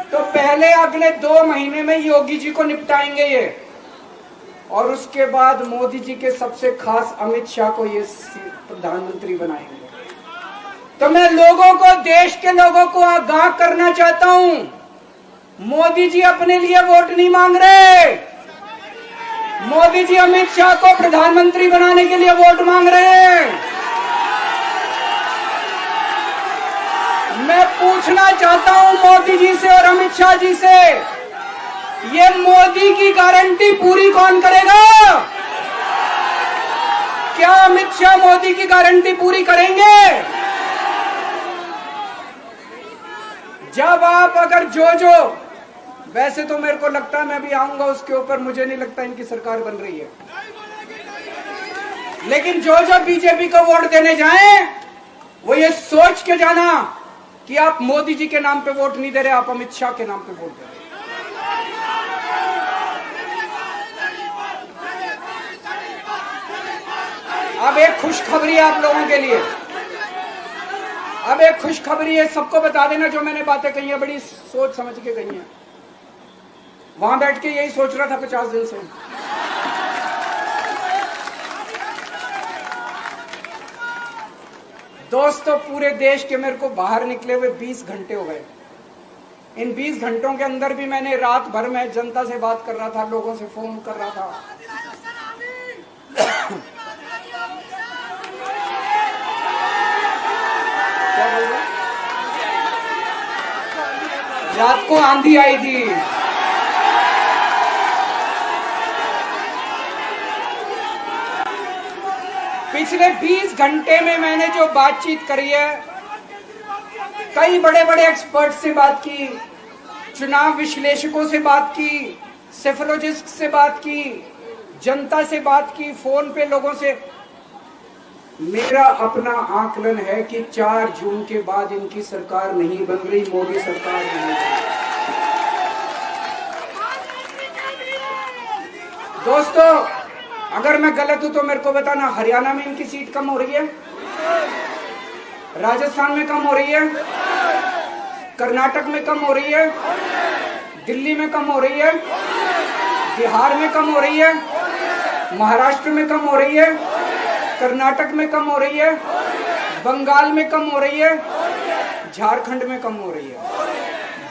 तो पहले अगले 2 महीने में योगी जी को निपटाएंगे ये, और उसके बाद मोदी जी के सबसे खास अमित शाह को ये प्रधानमंत्री बनाएंगे। तो मैं लोगों को, देश के लोगों को आगाह करना चाहता हूं, मोदी जी अपने लिए वोट नहीं मांग रहे। मोदी जी अमित शाह को प्रधानमंत्री बनाने के लिए वोट मांग रहे हैं। मैं पूछना चाहता हूं मोदी जी से और अमित शाह जी से, ये मोदी की गारंटी पूरी कौन करेगा? क्या अमित शाह मोदी की गारंटी पूरी करेंगे? जब आप अगर जो वैसे तो मेरे को लगता है, मैं भी आऊंगा उसके ऊपर, मुझे नहीं लगता इनकी सरकार बन रही है, लेकिन जो बीजेपी को वोट देने जाएं वो ये सोच के जाना कि आप मोदी जी के नाम पे वोट नहीं दे रहे, आप अमित शाह के नाम पे वोट दे रहे। अब एक खुशखबरी है आप लोगों के लिए, अब एक खुशखबरी है। सबको बता देना, जो मैंने बातें कही है बड़ी सोच समझ के कही है। वहां बैठ के यही सोच रहा था 50 दिन से। दोस्तों, पूरे देश के मेरे को बाहर निकले हुए 20 घंटे हो गए। इन 20 घंटों के अंदर भी मैंने रात भर में जनता से बात कर रहा था, लोगों से फोन कर रहा था। क्या बोल रहे? रात को आंधी आई थी। पिछले 20 घंटे में मैंने जो बातचीत करी है, कई बड़े बड़े एक्सपर्ट से बात की, चुनाव विश्लेषकों से बात की, सेफोलॉजिस्ट से बात की, जनता से बात की, फोन पे लोगों से। मेरा अपना आकलन है कि 4 जून के बाद इनकी सरकार नहीं बन रही, मोदी सरकार नहीं बन रही। दोस्तों, अगर मैं गलत हूं तो मेरे को बताना, हरियाणा में इनकी सीट कम हो रही है, राजस्थान में कम हो रही है, कर्नाटक में कम हो रही है, दिल्ली में कम हो रही है, बिहार में कम हो रही है, महाराष्ट्र में कम हो रही है, कर्नाटक में कम हो रही है, बंगाल में कम हो रही है, झारखंड में कम हो रही है।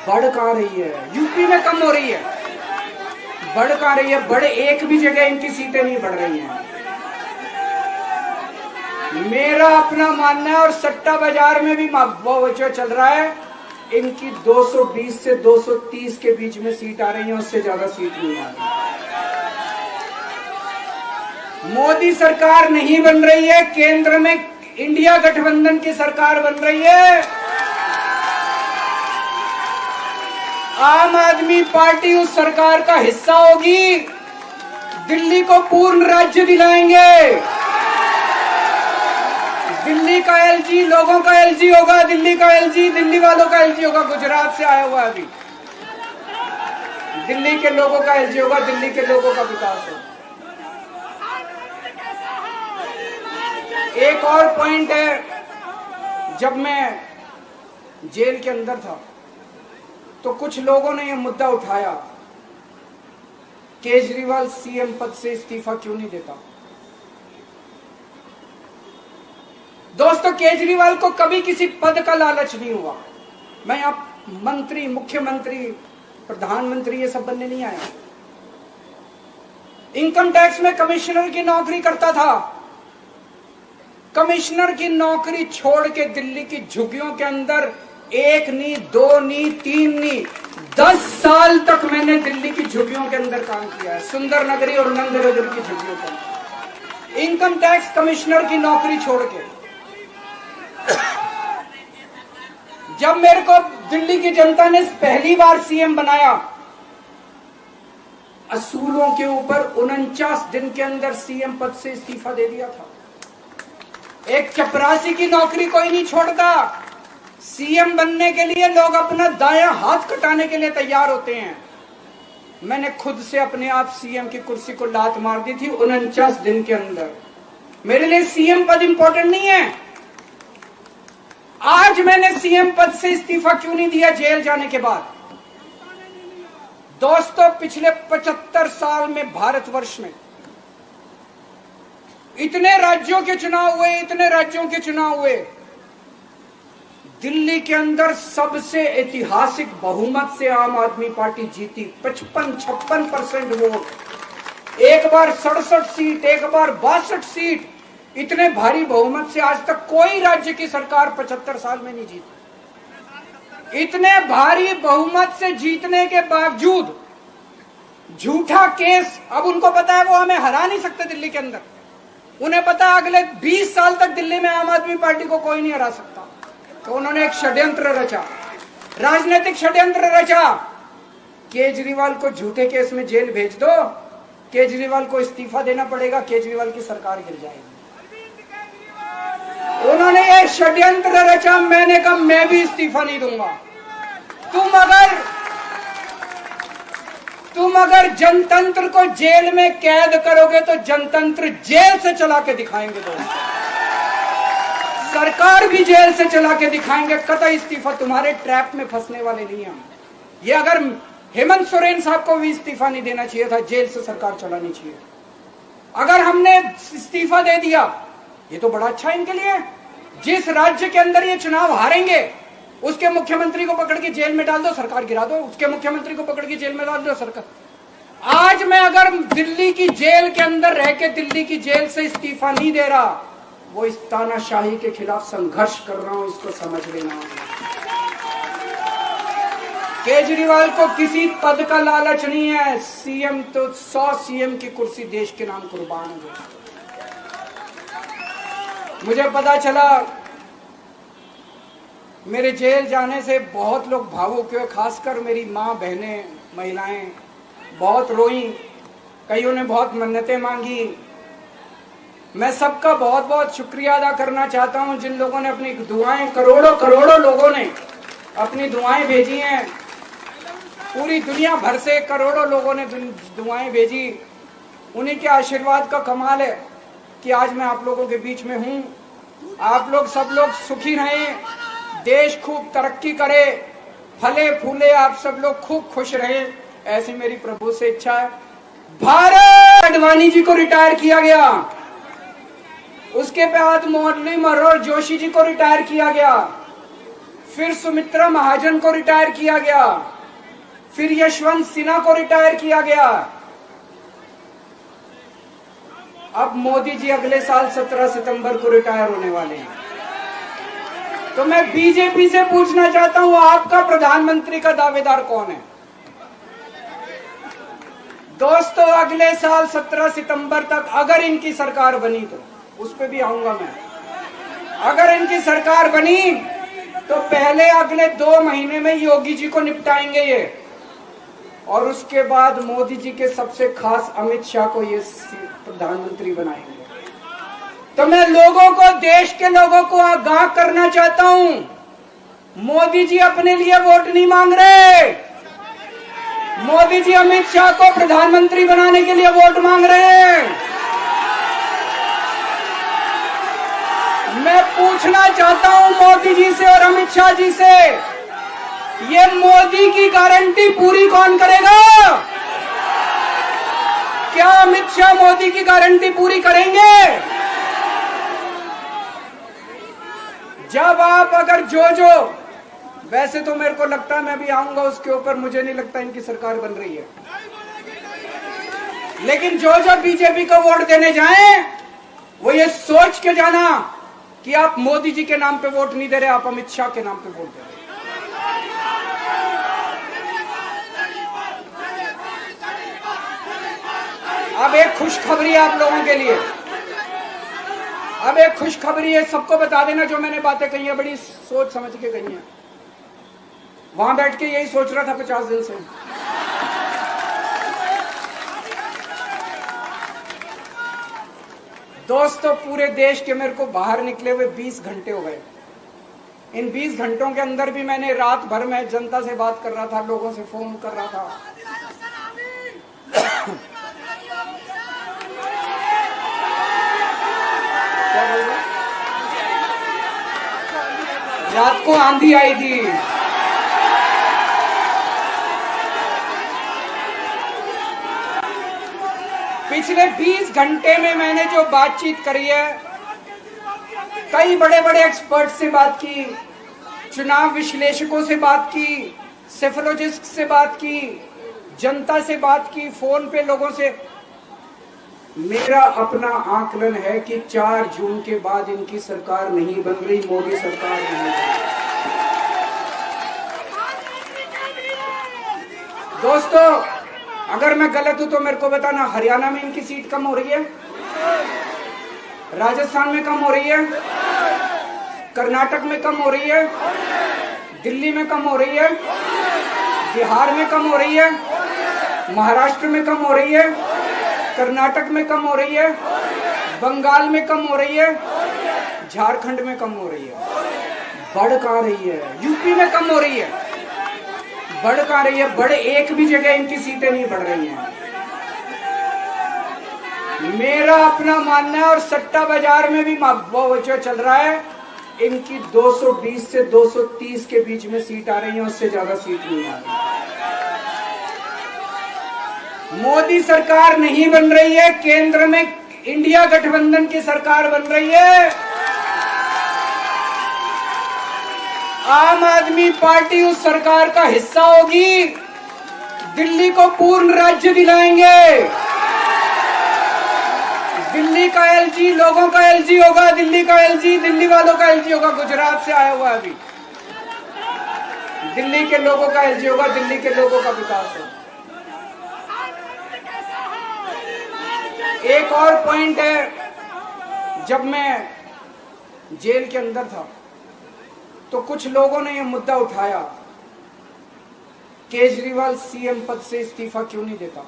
बढ़ कहां रही है? यूपी में कम हो रही है, बढ़ कहां रही है? बड़े एक भी जगह इनकी सीटें नहीं बढ़ रही हैं। मेरा अपना मानना है, और सट्टा बाजार में भी जो चल रहा है, इनकी 220 से 230 के बीच में सीट आ रही है, उससे ज्यादा सीट नहीं आ रही। मोदी सरकार नहीं बन रही है, केंद्र में इंडिया गठबंधन की सरकार बन रही है। आम आदमी पार्टी उस सरकार का हिस्सा होगी। दिल्ली को पूर्ण राज्य दिलाएंगे। दिल्ली का एलजी लोगों का एलजी होगा, दिल्ली का एलजी दिल्ली वालों का एलजी होगा। गुजरात से आया हुआ है अभी, दिल्ली के लोगों का एलजी होगा, दिल्ली के लोगों का विकास होगा। एक और पॉइंट है, जब मैं जेल के अंदर था तो कुछ लोगों ने यह मुद्दा उठाया, केजरीवाल सीएम पद से इस्तीफा क्यों नहीं देता। दोस्तों, केजरीवाल को कभी किसी पद का लालच नहीं हुआ। मैं आप मंत्री, मुख्यमंत्री, प्रधानमंत्री ये सब बनने नहीं आया। इनकम टैक्स में कमिश्नर की नौकरी करता था। कमिश्नर की नौकरी छोड़ के दिल्ली की झुग्गियों के अंदर 1 नहीं, 2 नहीं, 3 नहीं, 10 साल तक मैंने दिल्ली की झुग्गियों के अंदर काम किया है, सुंदर नगरी और नंद नगर की झुग्गियों के अंदर, इनकम टैक्स कमिश्नर की नौकरी छोड़ के। जब मेरे को दिल्ली की जनता ने पहली बार सीएम बनाया, असूलों के ऊपर 49 दिन के अंदर सीएम पद से इस्तीफा दे दिया था। एक चपरासी की नौकरी कोई नहीं छोड़ता। सीएम बनने के लिए लोग अपना दायां हाथ कटाने के लिए तैयार होते हैं। मैंने खुद से अपने आप सीएम की कुर्सी को लात मार दी थी 49 दिन के अंदर। मेरे लिए सीएम पद इंपॉर्टेंट नहीं है। आज मैंने सीएम पद से इस्तीफा क्यों नहीं दिया जेल जाने के बाद? दोस्तों, पिछले 75 साल में भारतवर्ष में इतने राज्यों के चुनाव हुए, इतने राज्यों के चुनाव हुए, दिल्ली के अंदर सबसे ऐतिहासिक बहुमत से आम आदमी पार्टी जीती। 55-56% वोट, एक बार 67 सीट, एक बार 62 सीट। इतने भारी बहुमत से आज तक कोई राज्य की सरकार 75 साल में नहीं जीती। इतने भारी बहुमत से जीतने के बावजूद झूठा केस, अब उनको पता है वो हमें हरा नहीं सकते दिल्ली के अंदर। उन्हें पता है अगले 20 साल तक दिल्ली में आम आदमी पार्टी को कोई नहीं हरा सकता। तो उन्होंने एक षड्यंत्र रचा, राजनीतिक षड्यंत्र रचा। केजरीवाल को झूठे केस में जेल भेज दो, केजरीवाल को इस्तीफा देना पड़ेगा, केजरीवाल की सरकार गिर जाएगी। उन्होंने ये षड्यंत्र रचा। मैंने कहा मैं भी इस्तीफा नहीं दूंगा। तुम अगर जनतंत्र को जेल में कैद करोगे तो जनतंत्र जेल से चला के दिखाएंगे। दोस्तों, सरकार भी जेल से चला के दिखाएंगे। कतई इस्तीफा, तुम्हारे ट्रैप में फंसने वाले नहीं हम। ये अगर हेमंत सोरेन साहब को भी इस्तीफा नहीं देना चाहिए था, जेल से सरकार चलानी चाहिए। अगर हमने इस्तीफा दे दिया, ये तो बड़ा अच्छा इनके लिए। जिस राज्य के अंदर ये चुनाव हारेंगे उसके मुख्यमंत्री को पकड़ के जेल में डाल दो, सरकार गिरा दो। उसके मुख्यमंत्री को पकड़ के जेल में डाल दो, सरकार। आज मैं अगर दिल्ली की जेल के अंदर रह के दिल्ली की जेल से इस्तीफा नहीं दे रहा, वो इस तानाशाही के खिलाफ संघर्ष कर रहा हूं, इसको समझ लेना। केजरीवाल को किसी पद का लालच नहीं है। सीएम तो 100 सीएम की कुर्सी देश के नाम कुर्बान है। मुझे पता चला, मेरे जेल जाने से बहुत लोग भावुक हुए, खासकर मेरी माँ, बहनें, महिलाएं बहुत रोई। कईयों ने बहुत मन्नतें मांगी। मैं सबका बहुत बहुत शुक्रिया अदा करना चाहता हूं जिन लोगों ने अपनी दुआएं, करोड़ों लोगों ने अपनी दुआएं भेजी हैं। पूरी दुनिया भर से करोड़ों लोगों ने दुआएं भेजी। उन्हीं के आशीर्वाद का कमाल है कि आज मैं आप लोगों के बीच में हूं। आप लोग सब लोग सुखी रहें, देश खूब तरक्की करे, फले फूले, आप सब लोग खूब खुश रहें, ऐसी मेरी प्रभु से इच्छा है। भारत आडवाणी जी को रिटायर किया गया, उसके बाद मुरली मनोहर जोशी जी को रिटायर किया गया, फिर सुमित्रा महाजन को रिटायर किया गया, फिर यशवंत सिन्हा को रिटायर किया गया। अब मोदी जी अगले साल 17 सितंबर को रिटायर होने वाले हैं। तो मैं बीजेपी से पूछना चाहता हूं, आपका प्रधानमंत्री का दावेदार कौन है? दोस्तों, अगले साल 17 सितंबर तक अगर इनकी सरकार बनी, तो उस पर भी आऊंगा मैं, अगर इनकी सरकार बनी तो पहले अगले 2 महीने में योगी जी को निपटाएंगे ये, और उसके बाद मोदी जी के सबसे खास अमित शाह को ये प्रधानमंत्री बनाएंगे। तो मैं लोगों को, देश के लोगों को आगाह करना चाहता हूं, मोदी जी अपने लिए वोट नहीं मांग रहे, मोदी जी अमित शाह को प्रधानमंत्री बनाने के लिए वोट मांग रहे हैं। मैं पूछना चाहता हूं मोदी जी से और अमित शाह जी से, ये मोदी की गारंटी पूरी कौन करेगा? क्या अमित शाह मोदी की गारंटी पूरी करेंगे? जब आप अगर जो वैसे तो मेरे को लगता है, मैं भी आऊंगा उसके ऊपर, मुझे नहीं लगता इनकी सरकार बन रही है, लेकिन जो बीजेपी को वोट देने जाएं, वो ये सोच के जाना कि आप मोदी जी के नाम पे वोट नहीं दे रहे, आप अमित शाह के नाम पे वोट दे रहे। अब एक खुशखबरी है आप लोगों के लिए, अब एक खुशखबरी है, सबको बता देना, जो मैंने बातें कही है बड़ी सोच समझ के कही है, वहां बैठ के यही सोच रहा था 50 दिन से। दोस्तों, पूरे देश के मेरे को बाहर निकले हुए 20 घंटे हो गए। इन 20 घंटों के अंदर भी मैंने रात भर में जनता से बात कर रहा था, लोगों से फोन कर रहा था। क्या बोल रहे? रात को आंधी आई थी, पिछले 20 घंटे में मैंने जो बातचीत करी है, कई बड़े बड़े एक्सपर्ट से बात की, चुनाव विश्लेषकों से बात की, सेफोलॉजिस्ट से बात की, जनता से बात की, फोन पे लोगों से। मेरा अपना आकलन है कि 4 जून के बाद इनकी सरकार नहीं बन रही, मोदी सरकार नहीं बन रही। दोस्तों, अगर मैं गलत हूं तो मेरे को बताना, हरियाणा में इनकी सीट कम हो रही है, राजस्थान में कम हो रही है, कर्नाटक में कम हो रही है, दिल्ली में कम हो रही है, बिहार में कम हो रही है, महाराष्ट्र में कम हो रही है, कर्नाटक में कम हो रही है, बंगाल में कम हो रही है, झारखंड में कम हो रही है। बढ़ कहां रही है? यूपी में कम हो रही है, बढ़ कहां रही है? बड़े एक भी जगह इनकी सीटें नहीं बढ़ रही हैं। मेरा अपना मानना है, और सट्टा बाजार में भी जो चल रहा है, इनकी 220 से 230 के बीच में सीट आ रही है, उससे ज्यादा सीट नहीं आ रही। मोदी सरकार नहीं बन रही है, केंद्र में इंडिया गठबंधन की सरकार बन रही है। आम आदमी पार्टी उस सरकार का हिस्सा होगी, दिल्ली को पूर्ण राज्य दिलाएंगे। दिल्ली का एलजी लोगों का एलजी होगा, दिल्ली का एलजी दिल्ली वालों का एलजी होगा। गुजरात से आया हुआ अभी, दिल्ली के लोगों का एलजी होगा, दिल्ली के लोगों का विकास होगा। एक और पॉइंट है, जब मैं जेल के अंदर था तो कुछ लोगों ने यह मुद्दा उठाया, केजरीवाल सीएम पद से इस्तीफा क्यों नहीं देता।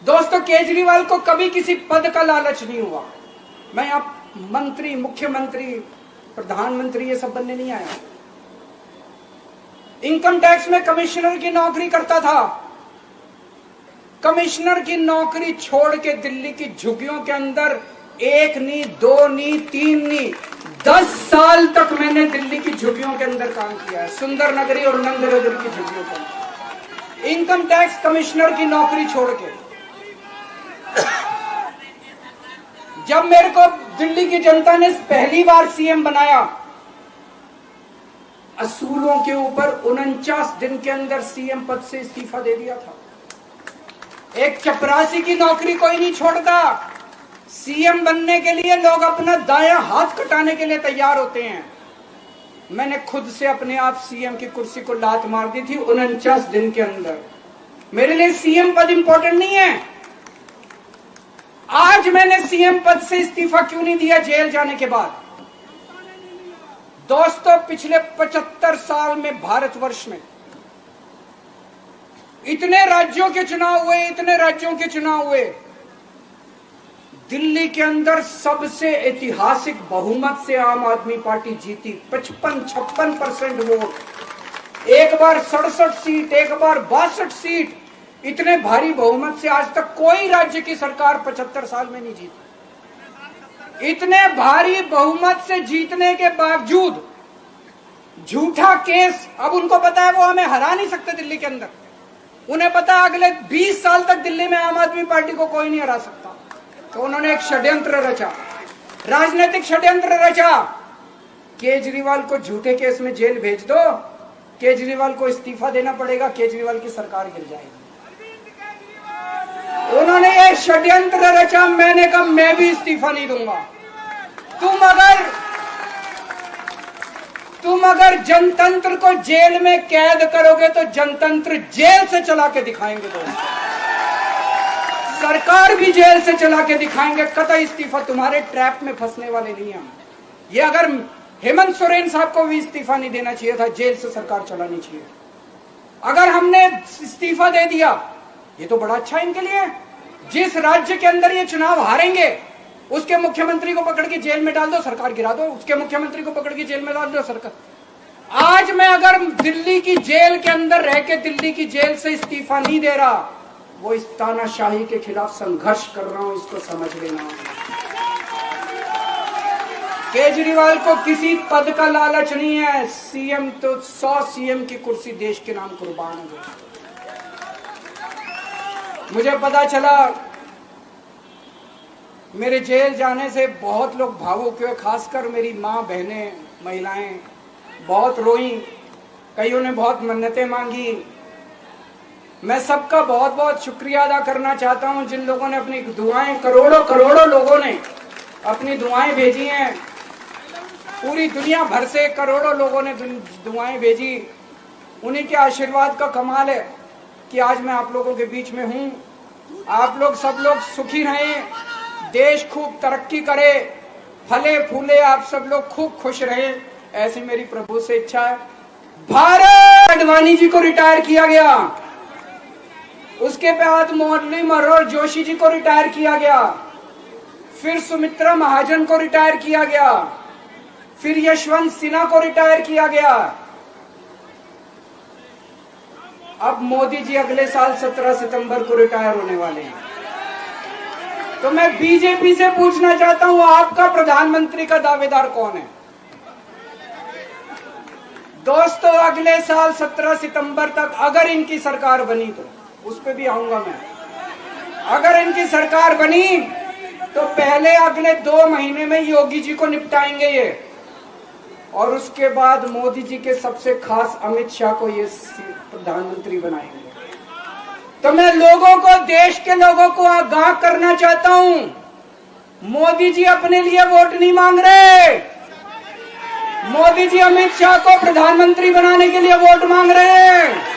दोस्तों, केजरीवाल को कभी किसी पद का लालच नहीं हुआ। मैं आप मंत्री, मुख्यमंत्री, प्रधानमंत्री ये सब बनने नहीं आया। इनकम टैक्स में कमिश्नर की नौकरी करता था, कमिश्नर की नौकरी छोड़ के दिल्ली की झुग्गियों के अंदर 1 नहीं 2 नहीं 3 नहीं 10 साल तक मैंने दिल्ली की झुग्गियों के अंदर काम किया है, सुंदर नगरी और नंद नगरी की झुग्गियों के अंदर इनकम टैक्स कमिश्नर की नौकरी छोड़ के। जब मेरे को दिल्ली की जनता ने पहली बार सीएम बनाया, असूलों के ऊपर 49 दिन के अंदर सीएम पद से इस्तीफा दे दिया था। एक चपरासी की नौकरी कोई नहीं छोड़ता। सीएम बनने के लिए लोग अपना दायां हाथ कटाने के लिए तैयार होते हैं। मैंने खुद से अपने आप सीएम की कुर्सी को लात मार दी थी 49 दिन के अंदर। मेरे लिए सीएम पद इंपॉर्टेंट नहीं है। आज मैंने सीएम पद से इस्तीफा क्यों नहीं दिया जेल जाने के बाद? दोस्तों, पिछले 75 साल में भारतवर्ष में इतने राज्यों के चुनाव हुए, इतने राज्यों के चुनाव हुए, दिल्ली के अंदर सबसे ऐतिहासिक बहुमत से आम आदमी पार्टी जीती। 55-56% वोट, एक बार 67 सीट, एक बार 62 सीट। इतने भारी बहुमत से आज तक कोई राज्य की सरकार 75 साल में नहीं जीती। इतने भारी बहुमत से जीतने के बावजूद झूठा केस, अब उनको पता है वो हमें हरा नहीं सकते दिल्ली के अंदर। उन्हें पता है अगले 20 साल तक दिल्ली में आम आदमी पार्टी को कोई नहीं हरा सकता। तो उन्होंने एक षड्यंत्र रचा, राजनीतिक षड्यंत्र रचा। केजरीवाल को झूठे केस में जेल भेज दो, केजरीवाल को इस्तीफा देना पड़ेगा, केजरीवाल की सरकार गिर जाएगी। उन्होंने ये षड्यंत्र रचा। मैंने कहा मैं भी इस्तीफा नहीं दूंगा। तुम अगर जनतंत्र को जेल में कैद करोगे तो जनतंत्र जेल से चला के दिखाएंगे। सरकार भी जेल से चला के दिखाएंगे। कतई इस्तीफा, तुम्हारे ट्रैप में फंसने वाले नहीं हम। ये अगर हेमंत सोरेन साहब को भी इस्तीफा नहीं देना चाहिए था, जेल से सरकार चलानी चाहिए। अगर हमने इस्तीफा दे दिया, ये तो बड़ा अच्छा इनके लिए। जिस राज्य के अंदर ये चुनाव हारेंगे उसके मुख्यमंत्री को पकड़ के जेल में डाल दो, सरकार गिरा दो। उसके मुख्यमंत्री को पकड़ के जेल में डाल दो, सरकार। आज मैं अगर दिल्ली की जेल के अंदर रह के दिल्ली की जेल से इस्तीफा नहीं दे रहा, वो इस तानाशाही के खिलाफ संघर्ष कर रहा हूं, इसको समझ लेना। केजरीवाल को किसी पद का लालच नहीं है। सीएम तो 100 सीएम की कुर्सी देश के नाम कुर्बान है। मुझे पता चला मेरे जेल जाने से बहुत लोग भावुक हुए, खासकर मेरी माँ, बहनें, महिलाएं बहुत रोई। कईयों ने बहुत मन्नतें मांगी। मैं सबका बहुत बहुत शुक्रिया अदा करना चाहता हूं जिन लोगों ने अपनी दुआएं, करोड़ों लोगों ने अपनी दुआएं भेजी हैं। पूरी दुनिया भर से करोड़ों लोगों ने दुआएं भेजी। उन्हीं के आशीर्वाद का कमाल है कि आज मैं आप लोगों के बीच में हूं। आप लोग सब लोग सुखी रहें, देश खूब तरक्की करे, फले फूले, आप सब लोग खूब खुश रहें, ऐसी मेरी प्रभु से इच्छा है। भारत आडवाणी जी को रिटायर किया गया, उसके बाद मुरली मनोहर जोशी जी को रिटायर किया गया, फिर सुमित्रा महाजन को रिटायर किया गया, फिर यशवंत सिन्हा को रिटायर किया गया। अब मोदी जी अगले साल 17 सितंबर को रिटायर होने वाले हैं। तो मैं बीजेपी से पूछना चाहता हूं, आपका प्रधानमंत्री का दावेदार कौन है? दोस्तों, अगले साल 17 सितंबर तक अगर इनकी सरकार बनी, तो उस पे भी आऊंगा मैं। अगर इनकी सरकार बनी तो पहले अगले 2 महीने में योगी जी को निपटाएंगे ये, और उसके बाद मोदी जी के सबसे खास अमित शाह को ये प्रधानमंत्री बनाएंगे। तो मैं लोगों को, देश के लोगों को आगाह करना चाहता हूं, मोदी जी अपने लिए वोट नहीं मांग रहे। मोदी जी अमित शाह को प्रधानमंत्री बनाने के लिए वोट मांग रहे हैं।